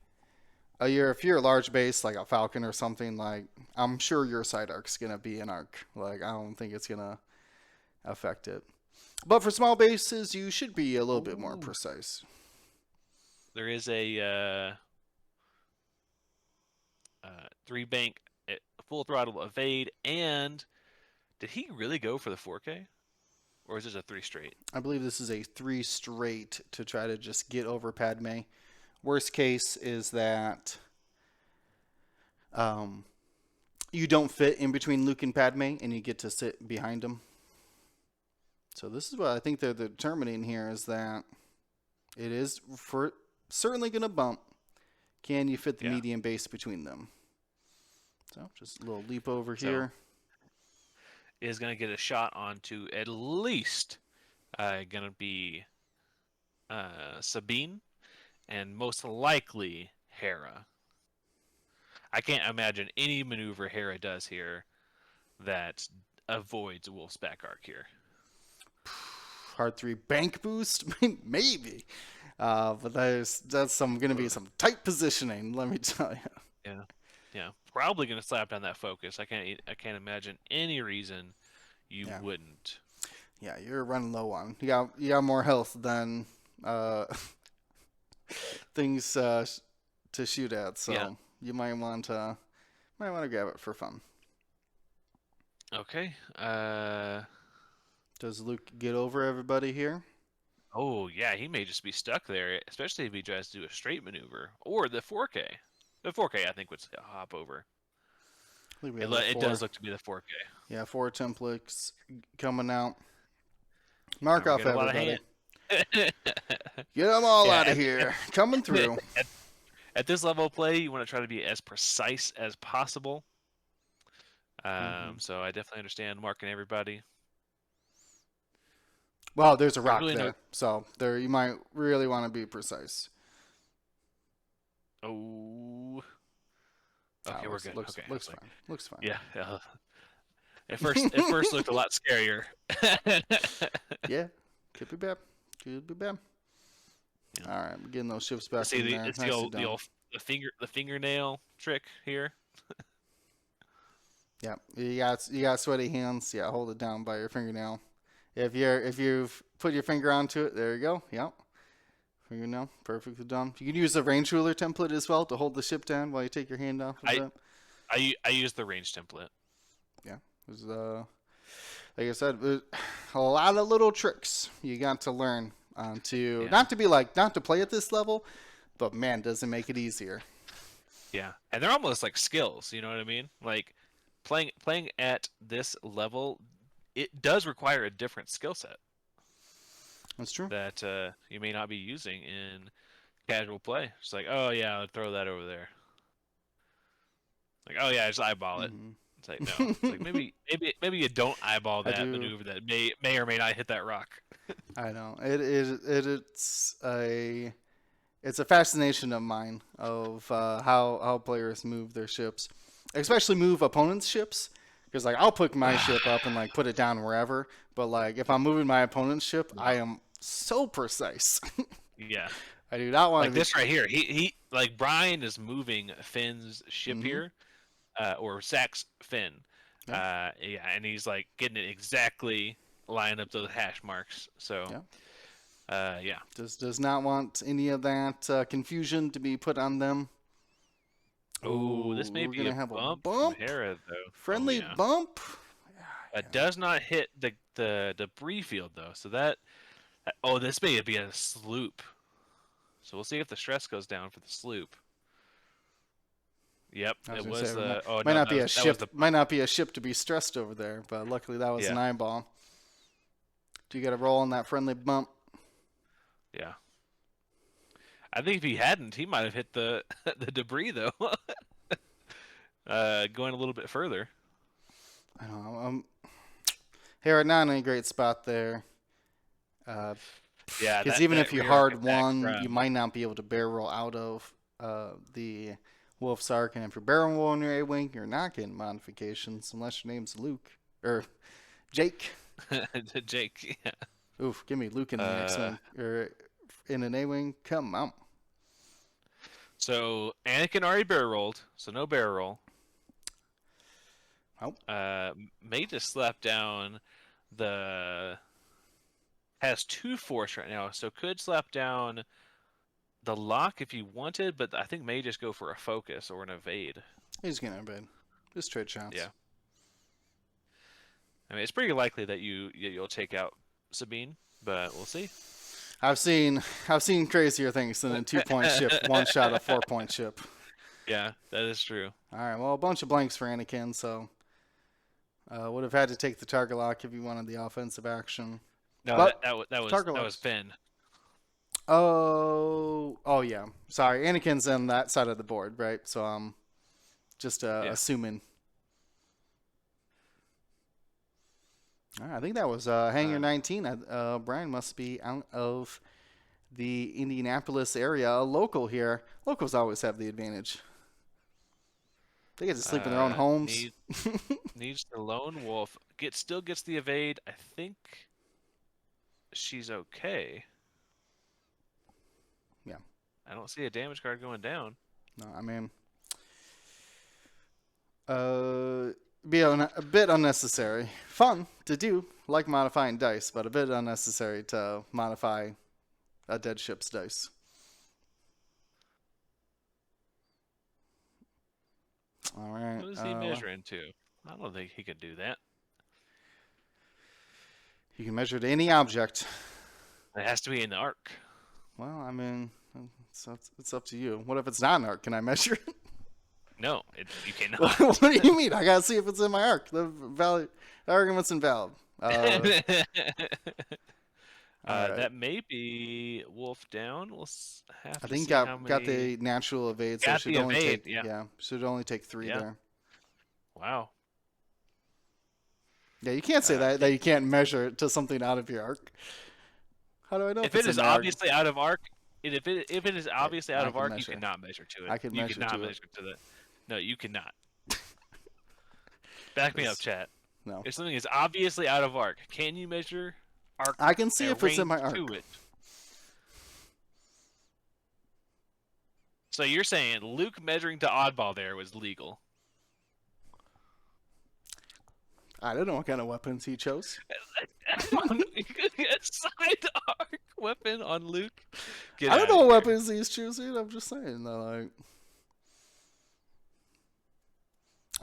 if you're a large base like a Falcon or something, like I'm sure your side arc's gonna be an arc. Like I don't think it's gonna affect it. But for small bases, you should be a little bit more precise. There is a 3 bank full throttle evade, and did he really go for the 4K, or is this a 3 straight? I believe this is a 3 straight to try to just get over Padme. Worst case is that you don't fit in between Luke and Padme, and you get to sit behind them. So this is what I think they're determining here, is that it is certainly going to bump. Can you fit the medium base between them? So just a little leap over here. Is going to get a shot onto at least going to be Sabine, and most likely Hera. I can't imagine any maneuver Hera does here that avoids Wolf's back arc here. Hard 3 bank boost, maybe, but that's going to be some tight positioning. Let me tell you. Yeah, probably going to slap down that focus. I can't imagine any reason you wouldn't. Yeah, you're running low on. You got more health than things to shoot at, so you might want to grab it for fun. Okay. Does Luke get over everybody here? Oh yeah, he may just be stuck there, especially if he tries to do a straight maneuver or the 4K. The 4K I think would hop over. It does look to be the 4K. Yeah, 4 templates coming out. Mark off everybody. Get them all out of here. Coming through. At this level of play, you want to try to be as precise as possible. So I definitely understand marking everybody. Well, there's a rock there, so there you might really want to be precise. Oh. Okay, we're good. Looks fine. Looks fine. Yeah. At first looked a lot scarier. Yeah, could be bad. Could be bad. Yeah. All right, I'm getting those ships back See, in there. it's the fingernail trick here. Yeah, you got sweaty hands. Yeah, hold it down by your fingernail. If you've put your finger onto it, there you go. Yep. Fingernail, perfectly done. You can use the range ruler template as well to hold the ship down while you take your hand off of it. I use the range template. Yeah, it was like I said, a lot of little tricks you got to learn to Yeah. not to be like not to play at this level, but man, does it make it easier. Yeah, and they're almost like skills. You know what I mean? Like playing at this level, it does require a different skill set That's true. that you may not be using in casual play. It's like, oh yeah, I'll throw that over there. Like, oh yeah, just eyeball it. It's like no. It's like maybe you don't eyeball I that do. maneuver that may or may not hit that rock. I know it's a fascination of mine of how players move their ships, especially move opponents' ships. Because like I'll put my ship up and like put it down wherever, but like if I'm moving my opponent's ship, No. I am so precise. Yeah. I do not want Like to be. this right here. He like Bryan is moving Finn's ship Mm-hmm. here, or Zach's Finn. Yeah. Yeah, and he's like getting it exactly lined up those hash marks. So, Yeah. yeah. Does not want any of that confusion to be put on them. Oh, this Oh, may we're be gonna a have a bump from bump. Hera though. Oh Friendly yeah. bump. Does not hit the debris field though. So oh, this may be a sloop. So we'll see if the stress goes down for the sloop. Yep, I was it gonna was say the. Oh might no, not be a that was ship. the. Might not be a ship to be stressed over there, but luckily that was an Yeah, eyeball. Do you got a roll on that friendly bump? yeah. I think if he hadn't, he might have hit the the debris though. Going a little bit further. I don't know. Hera not in a great spot there. Yeah, Because that even that if you rear arc hard attack one, you from. might not be able to barrel roll out of the Wolf's Arc. And if you're barrel rolling your A-Wing, you're not getting modifications unless your name's Luke. Or Jake. Jake. Yeah. Oof, give me Luke in the Uh, X-Wing. Or in an A-Wing. Come on. so Anakin already barrel rolled, so no barrel roll. Oh. May just slap down the has 2 force right now, so could slap down the lock if you wanted, but I think may just go for a focus or an evade. He's going to invade. Just trade shots. Yeah. I mean, it's pretty likely that you'll take out Sabine, but we'll see. I've seen crazier things than a 2-point ship, one shot a 4-point ship. Yeah, that is true. All right, well, a bunch of blanks for Anakin, so would have had to take the target lock if you wanted the offensive action. No, But that target was locks. Finn. Oh yeah. Sorry, Anakin's on that side of the board, right? So I'm just Yeah. assuming. All right, I think that was Hangar 19. Bryan must be out of the Indianapolis area, a local here. Locals always have the advantage. They get to sleep in their own homes. Needs the lone wolf. Still gets the evade. I think she's okay. Yeah. I don't see a damage card going down. No, I mean, be a bit unnecessary. Fun to do, like modifying dice, but a bit unnecessary to modify a dead ship's dice. All right. What is he measuring to? I don't think he could do that. You can measure to any object. It has to be in the arc. Well, I mean, it's up to you. What if it's not an arc? Can I measure it? No, you cannot. What do you mean? I gotta see if it's in my arc. The argument's invalid. Right. That may be wolf down. We'll have to I think see got how many... got the natural evade, so Got it should the only evade, take should only take 3 Yeah. there. Wow. Yeah, you can't say that you can't measure it to something out of your arc. How do I know If it's it is in my arc? obviously out of arc, if it is obviously out I of can arc, you measure. cannot measure to it. I can you measure cannot to it. measure to the. No, you cannot. Back me up, chat. No. If something is obviously out of arc, can you measure arc? I can see if it's in my range arc. to it? So you're saying Luke measuring to oddball there was legal? I don't know what kind of weapons he chose. You could get side arc weapon on Luke. Get I don't outta know what here. weapons he's choosing. I'm just saying though, like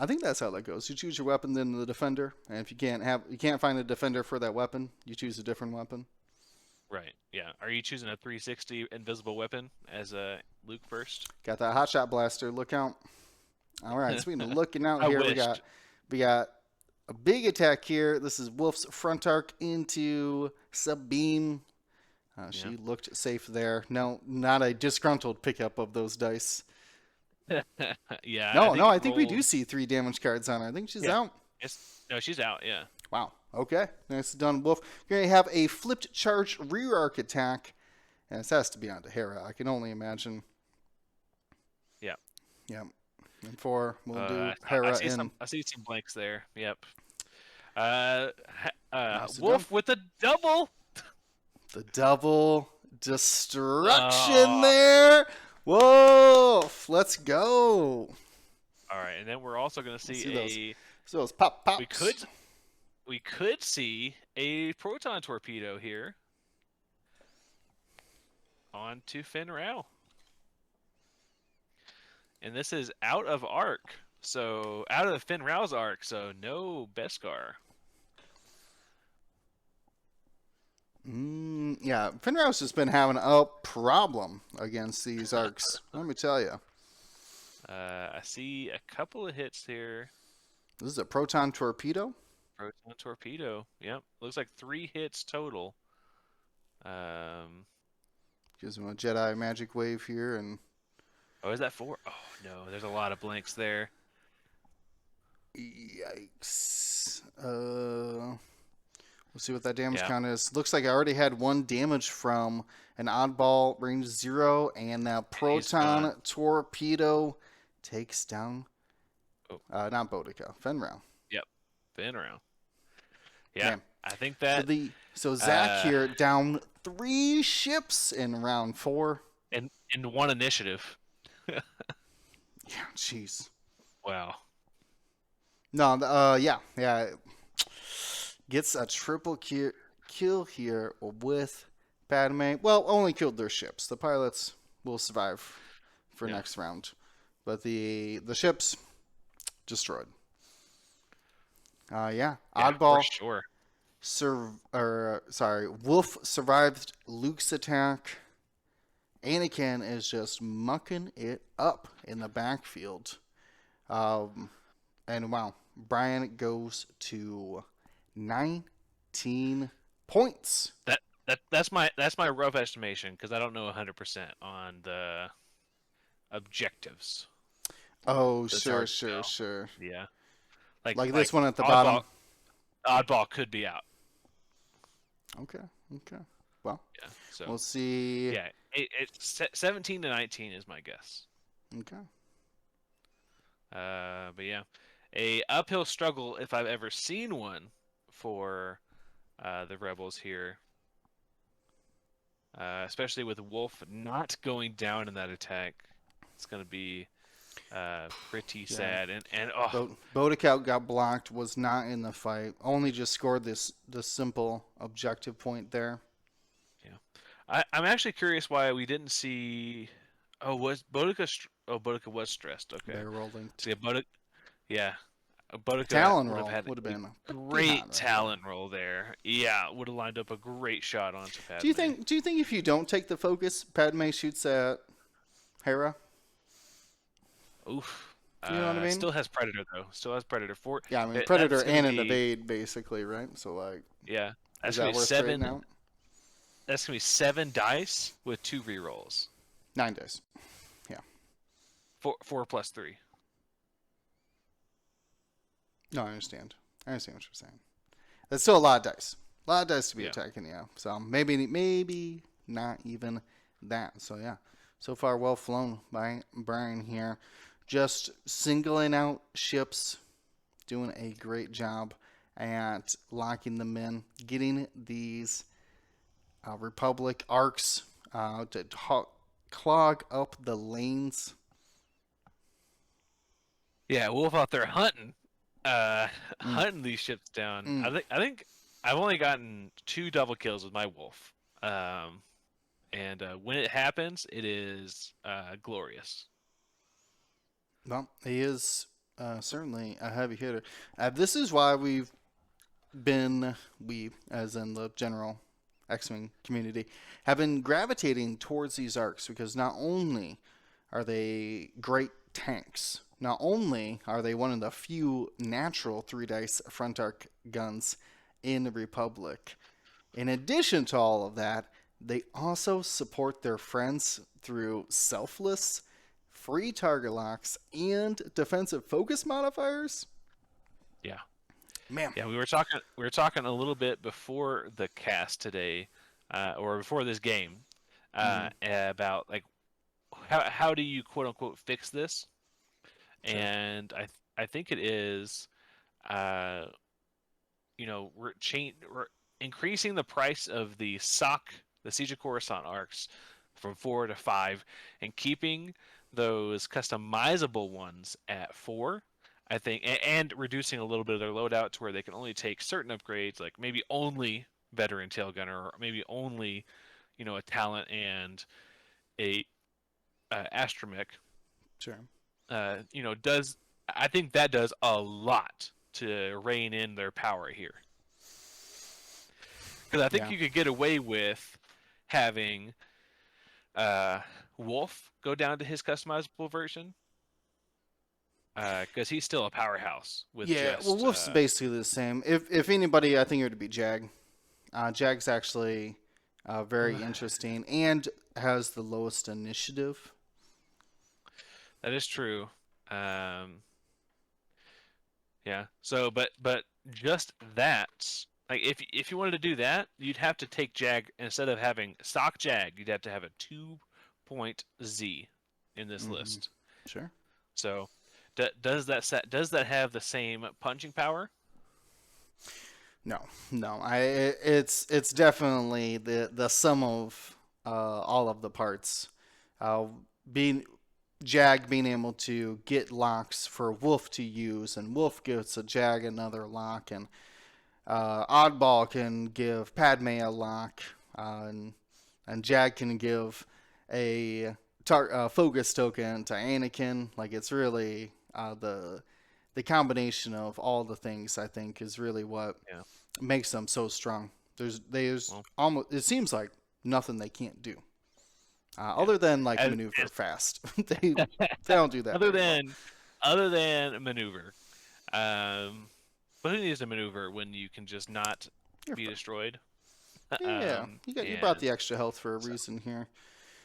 I think that's how that goes. You choose your weapon, then the defender, and if you can't find a defender for that weapon, you choose a different weapon. Right. Yeah. Are you choosing a 360 invisible weapon as a Luke first? Got that hotshot blaster. Look out! All right, speaking of looking out I here, wished. we got a big attack here. This is Wolf's front arc into Sabine. Yeah. She looked safe there. No, not a disgruntled pickup of those dice. Yeah. I No, no, think it I think we do rolled. see 3 damage cards on her. I think she's Yeah. out. It's no, she's out. Yeah. Wow. Okay. Nice done, Wolf. You're going to have a flipped charge rear arc attack. And this has to be onto Hera. I can only imagine. Yeah. Yep. And 4, we'll do I Hera see in. some blanks there. Yep. Nicely done. Wolf with a double. The double destruction Oh. there. Wolf. Let's go. All right, and then we're also going to see So those pop pops. we could see a proton torpedo here onto Finn Rao. And this is out of arc. So out of Finn Rao's arc, so no Beskar. Yeah, Finrau's just been having a problem against these arcs. Let me tell you. I see a couple of hits here. This is a proton torpedo. Proton torpedo. Yep. Looks like 3 hits total. Gives him a Jedi magic wave here, and Oh, is that 4? Oh no, there's a lot of blanks there. yikes. We'll see what that damage Yeah. count is. Looks like I already had 1 damage from an oddball range 0, and that proton gone. torpedo takes down. Oh. Not Boudica, Fenrir. Yep. Finn Rao. Yeah. Man. I think that So Zach here down 3 ships in round 4. in 1 initiative. Yeah, jeez. Wow. No, yeah. Gets a triple kill here with Padme. Well, only killed their ships. The pilots will survive for next round, but the ships destroyed. Yeah. Oddball. For sure. Wolf survived Luke's attack. Anakin is just mucking it up in the backfield. And wow, Bryan goes to 19 points. That's my rough estimation because I don't know 100% on the objectives. Oh, That's sure, hard to sure, tell. sure. Yeah. Like this one at the bottom. Oddball could be out. Okay. Well, Yeah. So we'll see. yeah, it's 17 to 19 is my guess. Okay. But yeah, a uphill struggle if I've ever seen one for the Rebels here. Especially with Wolf not going down in that attack, it's going to be pretty sad. And Boudica got blocked, was not in the fight. Only just scored the simple objective point there. Yeah, I'm actually curious why we didn't see. Oh, was Boudica? Boudica was stressed. Okay. They're rolling. See, Boudica. Yeah, Boudica Talon would roll have had would have been great talon roll there. Yeah, would have lined up a great shot onto Padme. Do you think if you don't take the focus, Padme shoots at Hera? Oof. You know what I mean? Still has Predator though. Still has Predator. Yeah, I mean that's Predator gonna and an be- evade basically, right? So like, Yeah, that's is gonna that be worth 7. trading out? That's gonna be 7 dice with 2 rerolls. 9 dice. 4 plus 3. No, I understand. I understand what you're saying. That's still a lot of dice. A lot of dice to be Yeah. attacking, yeah. So maybe not even that. So yeah. So far well flown by Bryan here. Just singling out ships, doing a great job at locking them in, getting these Republic arcs to clog up the lanes. Yeah, Wolf out there hunting, hunting these ships down. I think I've only gotten 2 double kills with my Wolf, and when it happens, it is glorious. Well, he is Certainly a heavy hitter. This is why we, as in the general X-Wing community, have been gravitating towards these arcs because not only are they great tanks, not only are they one of the few natural 3-dice front arc guns in the Republic, in addition to all of that, they also support their friends through selfless, free target locks, and defensive focus modifiers. Yeah. Man. Yeah, we were talking a little bit before the cast today, or before this game, about like how do you quote unquote fix this? Sure. And I think it is, uh, we're increasing the price of the the Siege of Coruscant arcs from 4 to 5, and keeping those customizable ones at 4. I think, and reducing a little bit of their loadout to where they can only take certain upgrades, like maybe only veteran tail gunner, or maybe only, a talent and a astromech. Sure. Does I think that does a lot to rein in their power here. Because I think Yeah. you could get away with having Wolf go down to his customizable version, because he's still a powerhouse with Yeah. Well, just Wolf's basically the same. If anybody, I think it would be Jag. Jag's actually very interesting and has the lowest initiative. that is true. Um, yeah. So, but just that, like if you wanted to do that, you'd have to take Jag instead of having stock Jag. You'd have to have a 2-point Z in this list. Sure. So, does that have the same punching power? No, no. It's definitely the sum of all of the parts. Being Jag being able to get locks for Wolf to use, and Wolf gives a Jag another lock, and Oddball can give Padme a lock, and Jag can give a focus token to Anakin. Like it's really the combination of all the things I think is really what Yeah. makes them so strong. There's Well, almost it seems like nothing they can't do, yeah. other than like As, maneuver fast. they don't do that other very well. than other than maneuver, but who needs to maneuver when you can just not You're be fine. destroyed? Yeah, you brought And the extra health for a so reason here.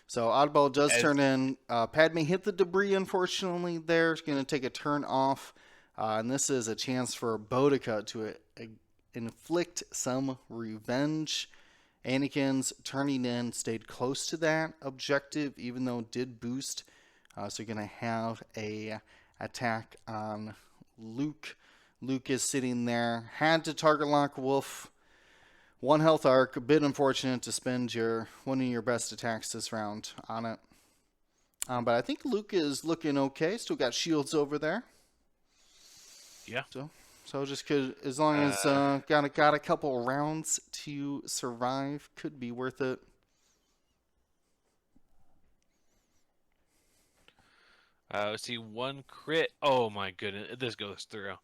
So Oddball does as turn in. Padme hit the debris, unfortunately. There, it's going to take a turn off, and this is a chance for Boudica to inflict some revenge. Anakin's turning in stayed close to that objective, even though it did boost. So you're going to have a attack on Luke. Luke is sitting there. Had to target lock Wolf. 1 health arc. A bit unfortunate to spend one of your best attacks this round on it. But I think Luke is looking okay. Still got shields over there. yeah, So just could, as long as got a couple rounds to survive, could be worth it. let's see, 1 crit. Oh my goodness, this goes through.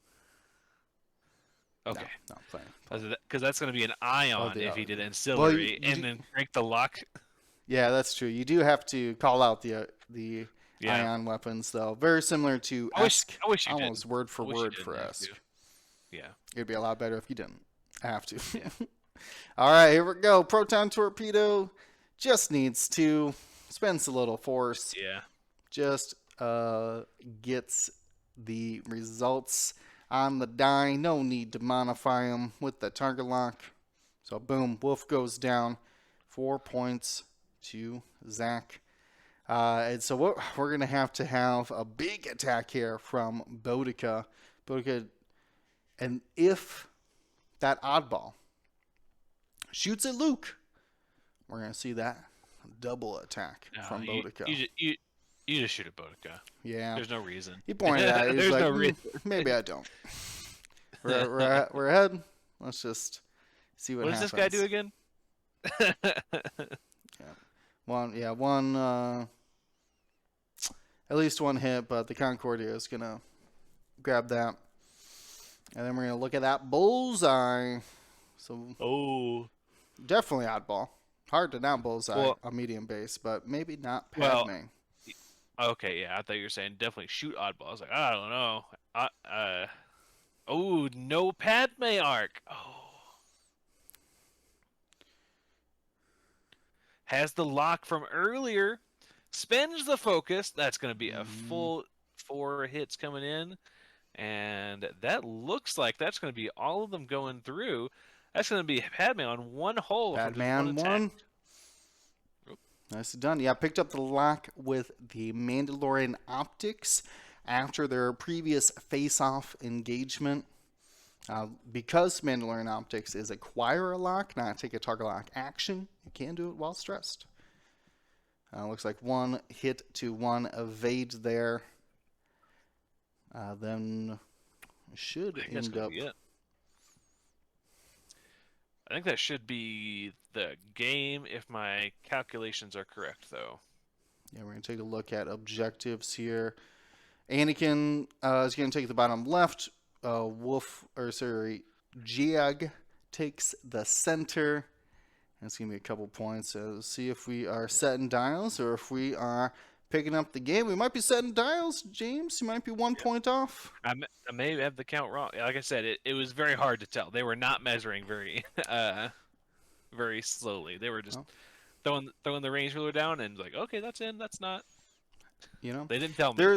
Okay, No, playing. because that's going to be an ion the if he did well, ancillary and then break the lock. Yeah, that's true. You do have to call out the Yeah, ion weapons, though. Very similar to I wish Esk. you Almost didn't. word for I wish you word didn't for have Esk. to. Yeah. It'd be a lot better if you didn't have to. Yeah. All right, here we go. Proton Torpedo just needs to spends a little force. Yeah. Just gets the results on the die. No need to modify them with the target lock. So boom, Wolf goes down. 4 points to Zach. And so we're going to have a big attack here from Boudica. Boudica, and if that oddball shoots at Luke, we're going to see that double attack from Boudica. You just shoot at Boudica. Yeah. There's no reason. He pointed at it. He was There's like, no reason. maybe I don't. We're ahead. Let's just see what happens. Does this guy do again? One, at least one hit, but the Concordia is going to grab that. And then we're going to look at that bullseye. So Oh. definitely oddball. Hard to not bullseye Well, a medium base, but maybe not well, Padme. okay, yeah, I thought you were saying definitely shoot oddball. I was like, I don't know. Oh, no Padme arc. Oh. Has the lock from earlier. Spends the focus. That's going to be a full 4 hits coming in. And that looks like that's going to be all of them going through. That's going to be Padme on 1 hole from Padme just 1 on attack. 1. Nicely done. Yeah, picked up the lock with the Mandalorian optics after their previous face-off engagement. Because Mandalorian optics is acquire a lock, not take a target lock action, you can do it while stressed. Looks like 1 hit to 1 evade there. Then should end up. I think that should be the game if my calculations are correct, though. Yeah, we're going to take a look at objectives here. Anakin is going to take the bottom left. Jag takes the center. That's going to be a couple points. So see if we are setting dials or if we are picking up the game. We might be setting dials, James. You might be 1 point off. I may have the count wrong. Like I said, it was very hard to tell. They were not measuring very very slowly. They were just throwing the range ruler down and like, okay, that's in, that's not. You know, they didn't tell me. There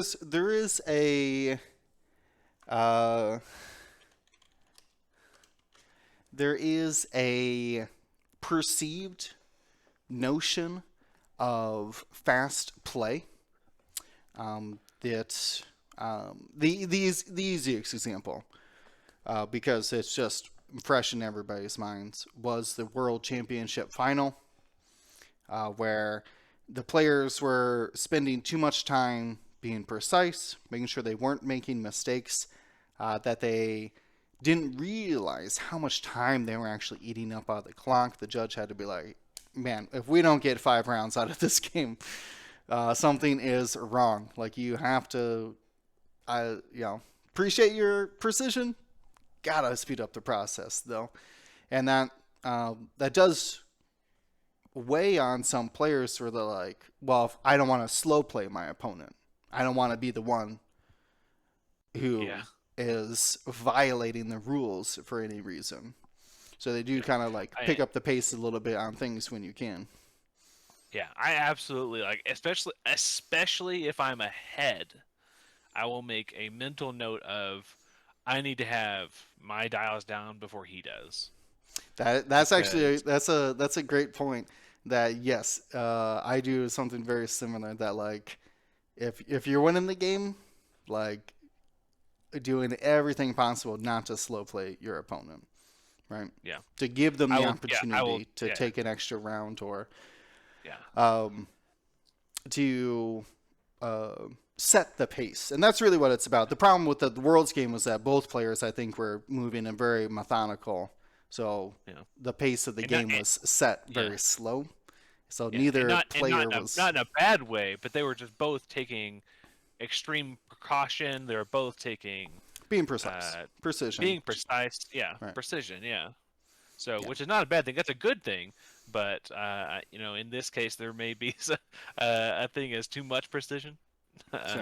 is a perceived notion of fast play. The easiest example, because it's just fresh in everybody's minds, was the World Championship final, where the players were spending too much time being precise, making sure they weren't making mistakes, that they didn't realize how much time they were actually eating up out of the clock. The judge had to be like, man, if we don't get 5 rounds out of this game, something is wrong. Like, you have to, appreciate your precision. Gotta speed up the process, though. And that does weigh on some players where they're like, well, if I don't want to slow play my opponent. I don't want to be the one who is violating the rules for any reason. So they do kind of like pick up the pace a little bit on things when you can. Yeah, I absolutely especially if I'm ahead, I will make a mental note of I need to have my dials down before he does. That's actually that's a great point. That yes, I do something very similar. That like, if you're winning the game, like doing everything possible not to slow play your opponent, right? Yeah. To give them the opportunity to take an extra round or to set the pace. And that's really what it's about. The problem with the Worlds game was that both players, I think, were moving in very methodical. So the pace of the game was set very slow. So neither player was... Not in a bad way, but they were just both taking extreme precaution. They were both taking... Being precise. Precision. Being precise, right. Precision, So, which is not a bad thing. That's a good thing. But, in this case, there may be a thing as too much precision.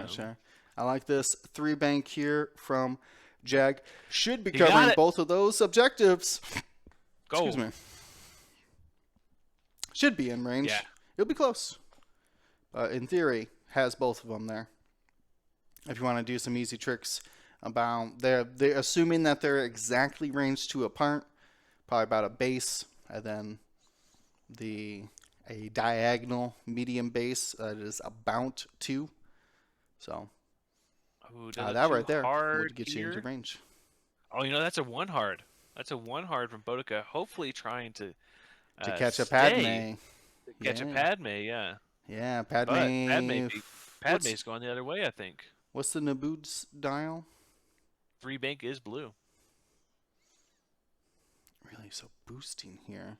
Sure. I like this 3 bank here from Jag. Should be covering both of those objectives. Go. Excuse me. Should be in range. Yeah. It'll be close. In theory, has both of them there. If you want to do some easy tricks about... They're assuming that they're exactly ranged to apart. Probably about a base. And then a diagonal medium base that is about 2. So that right there would get you into range. Oh, that's a 1 hard. That's a 1 hard from Boudica. Hopefully trying to catch a Padme. Catch a Padme, yeah. Yeah, Padme. Padme's going the other way, I think. What's the Naboo's dial? 3 bank is blue. Really, so boosting here.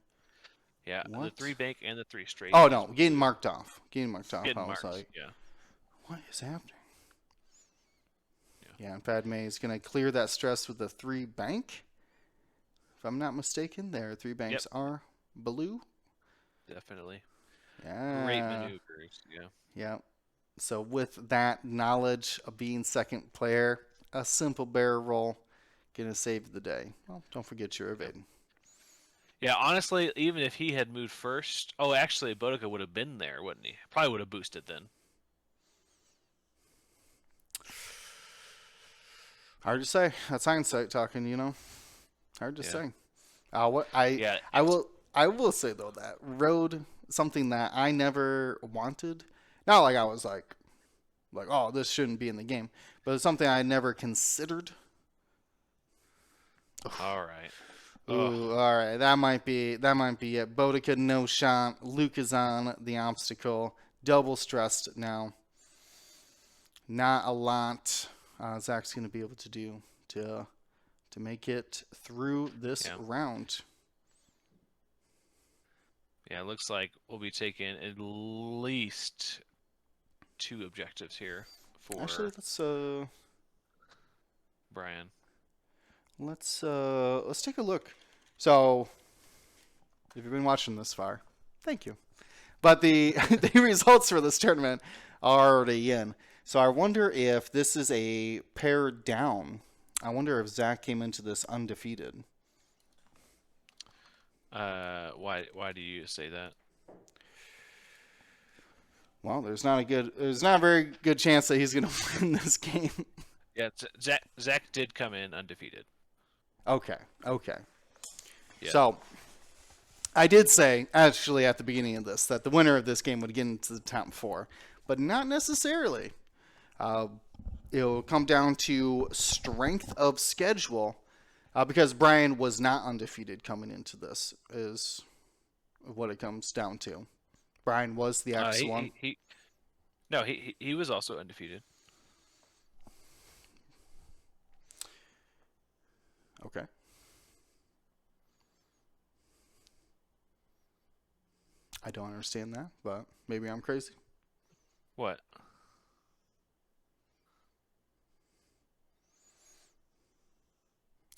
Yeah, what? The 3 bank and the 3 straight. Oh no, getting marked off. Getting marked, what is happening? Yeah, and Padme is going to clear that stress with the 3 bank. If I'm not mistaken, their 3 Yep, banks are blue. definitely. Great Yeah. maneuvers. Yeah. Yeah. So with that knowledge of being second player, a simple barrel roll gonna save the day. Well, don't forget your Yep. evading. Yeah, honestly, even if he had moved first, oh, actually, Bodica would have been there, wouldn't he? Probably would have boosted then. Hard to say. That's hindsight talking, you know. Hard to Yeah. say. What I Yeah. I will I will say though that road something that I never wanted. Not like I was like oh this shouldn't be in the game, but it's something I never considered. All right. Oh, Ooh, all right. That might be it. Bodica no shot. Luke is on the obstacle. Double stressed now. Not a lot Zach's gonna be able to do to make it through this yeah. round. Yeah, it looks like we'll be taking at least 2 objectives here Actually, for Bryan. let's take a look. So, if you've been watching this far, thank you. But the the results for this tournament are already in. So I wonder if this is a pair down. I wonder if Zach came into this undefeated. Why do you say that? Well, there's not a very good chance that he's going to win this game. Yeah, Zach did come in undefeated. Okay, okay. Yeah. So I did say actually at the beginning of this that the winner of this game would get into the top 4, but not necessarily. Uh, it'll come down to strength of schedule because Bryan was not undefeated coming into this, is what it comes down to. Bryan was the X1. No, he was also undefeated. Okay. I don't understand that, but maybe I'm crazy. What?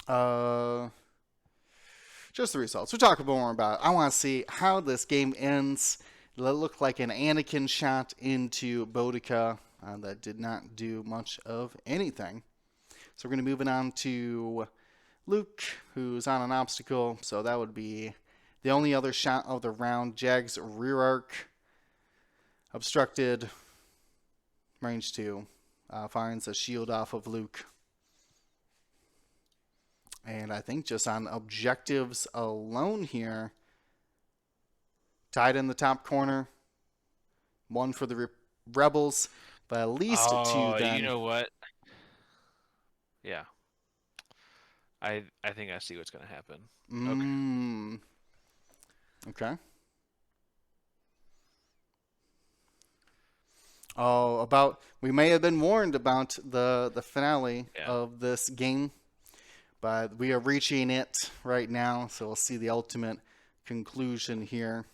Uh, just the results. We'll talk more about it. I want to see how this game ends. It looked like an Anakin shot into Bodica that did not do much of anything. So we're going to move it on to Luke, who's on an obstacle. So that would be the only other shot of the round. Jag's rear arc obstructed. Range 2 finds a shield off of Luke. And I think just on objectives alone here, tied in the top corner, 1 for the Rebels, but at least 2 then. You know what? Yeah. I think I see what's going to happen. Okay. Oh, we may have been warned about the finale of this game, but we are reaching it right now, so we'll see the ultimate conclusion here.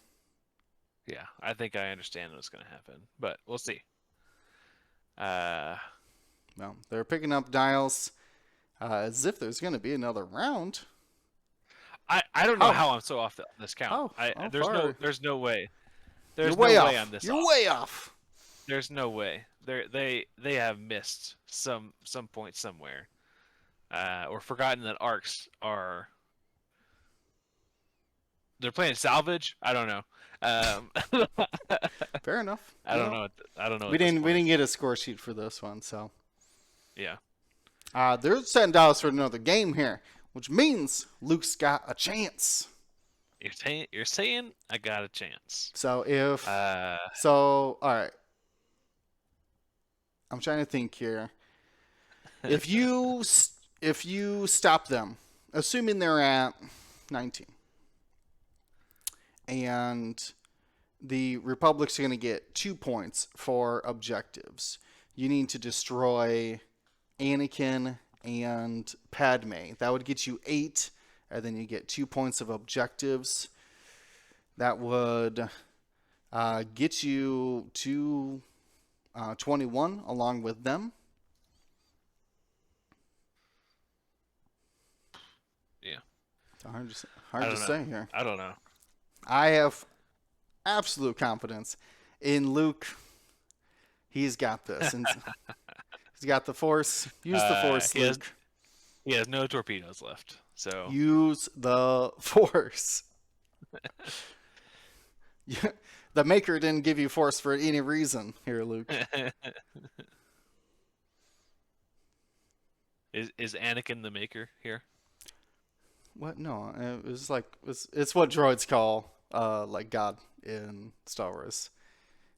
Yeah, I think I understand what's going to happen, but we'll see. Well, they're picking up dials as if there's going to be another round. I don't know how I'm so off this count. There's no way. There's no way on this. You're way off. There's no way. They have missed some point somewhere, or forgotten that arcs are. They're playing salvage. I don't know. Fair enough. I don't know. I don't know. We didn't get a score sheet for this one, so. Yeah. They're setting dials for another game here, which means Luke's got a chance. You're saying I got a chance. So all right. I'm trying to think here. If you stop them, assuming they're at 19, and the Republic's going to get 2 points for objectives, you need to destroy Anakin and Padme. That would get you 8, and then you get 2 points of objectives. That would get you to 21 along with them. I Hard to don't know. say here. I don't know. I have absolute confidence in Luke. He's got this, and he's got the Force. Use the Force, He has Luke. no torpedoes left. So Use the Force. The Maker didn't give you Force for any reason here, Luke. is Anakin the Maker here? What? No, it was like it's what droids call like God in Star Wars.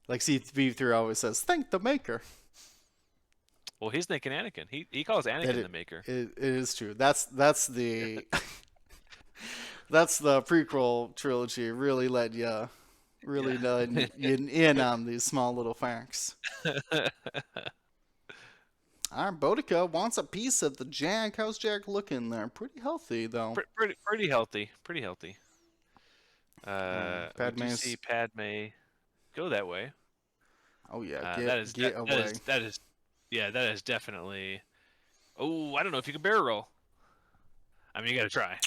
Like C-3 always says, "Thank the Maker." Well, he's thinking Anakin. He calls Anakin the Maker. It is true. That's the that's the prequel trilogy. Really let you in on these small little facts. Our Boudica wants a piece of the Jag. How's Jag looking there? Pretty healthy though. Pretty healthy. Pretty healthy. We do Padme's. see Padme go that way. Oh yeah, That away. that is definitely. Oh, I don't know if you can barrel roll. I mean, you got to try.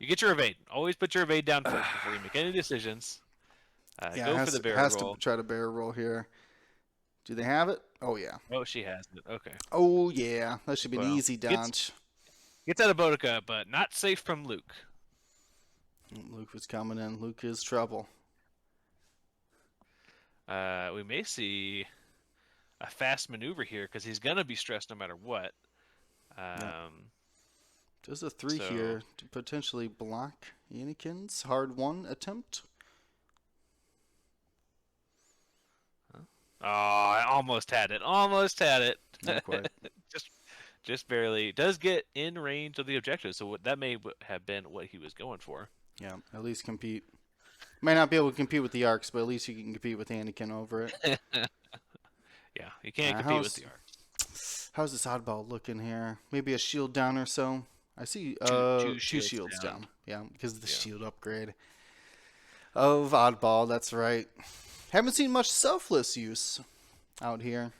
You get your evade. Always put your evade down first before you make any decisions. Go for the barrel roll. To try to barrel roll here. Do they have it? Oh yeah. Oh, she has it. Okay. Oh yeah, that should be an easy dodge. Gets out of Boudica, but not safe from Luke. Luke was coming in. Luke is trouble. We may see a fast maneuver here because he's gonna be stressed no matter what. Does a 3 here to potentially block Anakin's hard 1 attempt? Oh, I almost had it. Almost had it. Not quite. just barely. Does get in range of the objective, so that may have been what he was going for. Yeah, at least compete. Might not be able to compete with the arcs, but at least you can compete with Anakin over it. Yeah, you can't compete with the arcs. How's this oddball looking here? Maybe a shield down or so. I see two shields down. Yeah, because of the shield upgrade of oddball. That's right. Haven't seen much selfless use out here.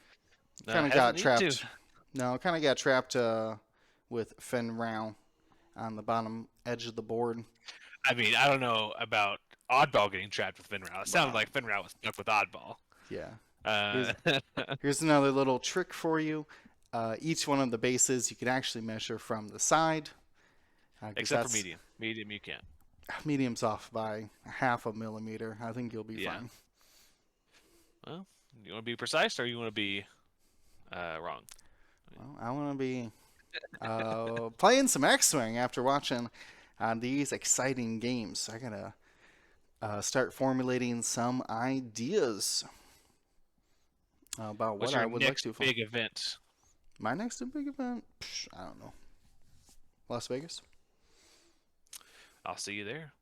Kind of got trapped. No, kind of got trapped with Fen Rao on the bottom edge of the board. I mean, I don't know about Oddball getting trapped with Fen Rao. It sounded like Fen Rao was stuck with Oddball. Yeah. Here's another little trick for you. Each one of the bases you can actually measure from the side. Except for medium. Medium you can't. Medium's off by 0.5 millimeter. I think you'll be fine. Well, you want to be precise or you want to be wrong? Well, I want to be playing some X-Wing after watching these exciting games. I gotta start formulating some ideas about what I would like to. What's your next big event? My next big event? I don't know. Las Vegas. I'll see you there.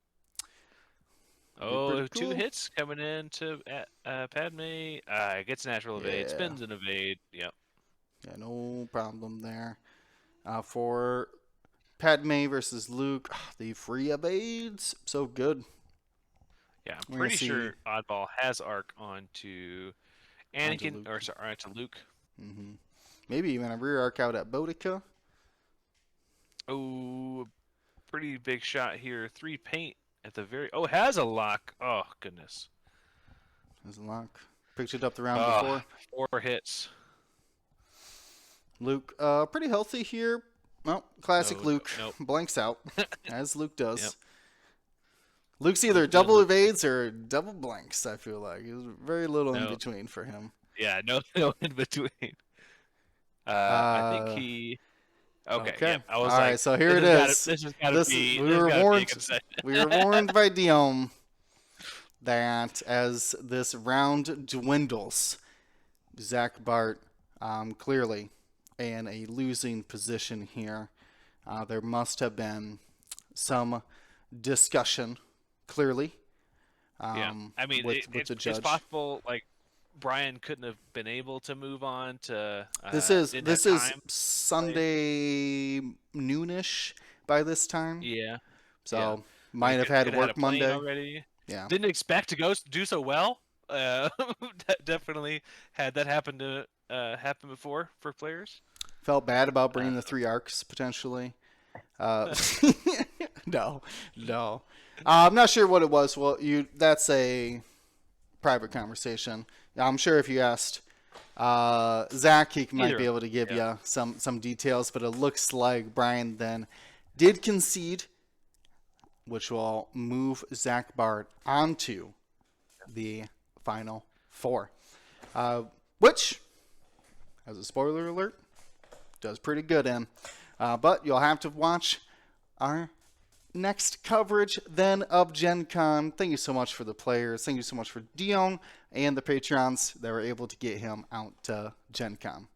Oh, cool. 2 hits coming in to Padme. Gets natural evade, spins and evade. Yep. Yeah, no problem there. For Padme versus Luke, the free evades, so good. Yeah, I'm pretty sure Oddball has arc onto Anakin, or sorry, onto Luke. Mm-hmm. Maybe even a rear arc out at Boudica. Oh, pretty big shot here. 3 paint at the very. Oh, has a lock. Oh goodness. Has a lock. Picked it up the round before. 4 hits. Luke, pretty healthy here. Well, classic Luke. Blanks out, as Luke does. Yep. Luke's either double evades or double blanks, I feel like. There's very little in between for him. Yeah, no in between. I think he... Okay. Yep. I was all right, so here it is. We were warned by Diom that as this round dwindles, Zach Bart clearly in a losing position here. There must have been some discussion, clearly. I mean, with the judge. It's possible, like, Bryan couldn't have been able to move on to. This is Sunday noonish by this time. Yeah. So might have had to work Monday already. Yeah. Didn't expect to do so well. Definitely had that happen before for players. Felt bad about bringing the 3 arcs potentially. No, no. I'm not sure what it was. Well, that's a private conversation. I'm sure if you asked Zach, he might be able to give you some details, but it looks like Bryan then did concede, which will move Zach Bart onto the Final Four, which, as a spoiler alert, does pretty good in. But you'll have to watch our next coverage then of Gen Con. Thank you so much for the players. Thank you so much for Dion and the Patrons that were able to get him out to Gen Con.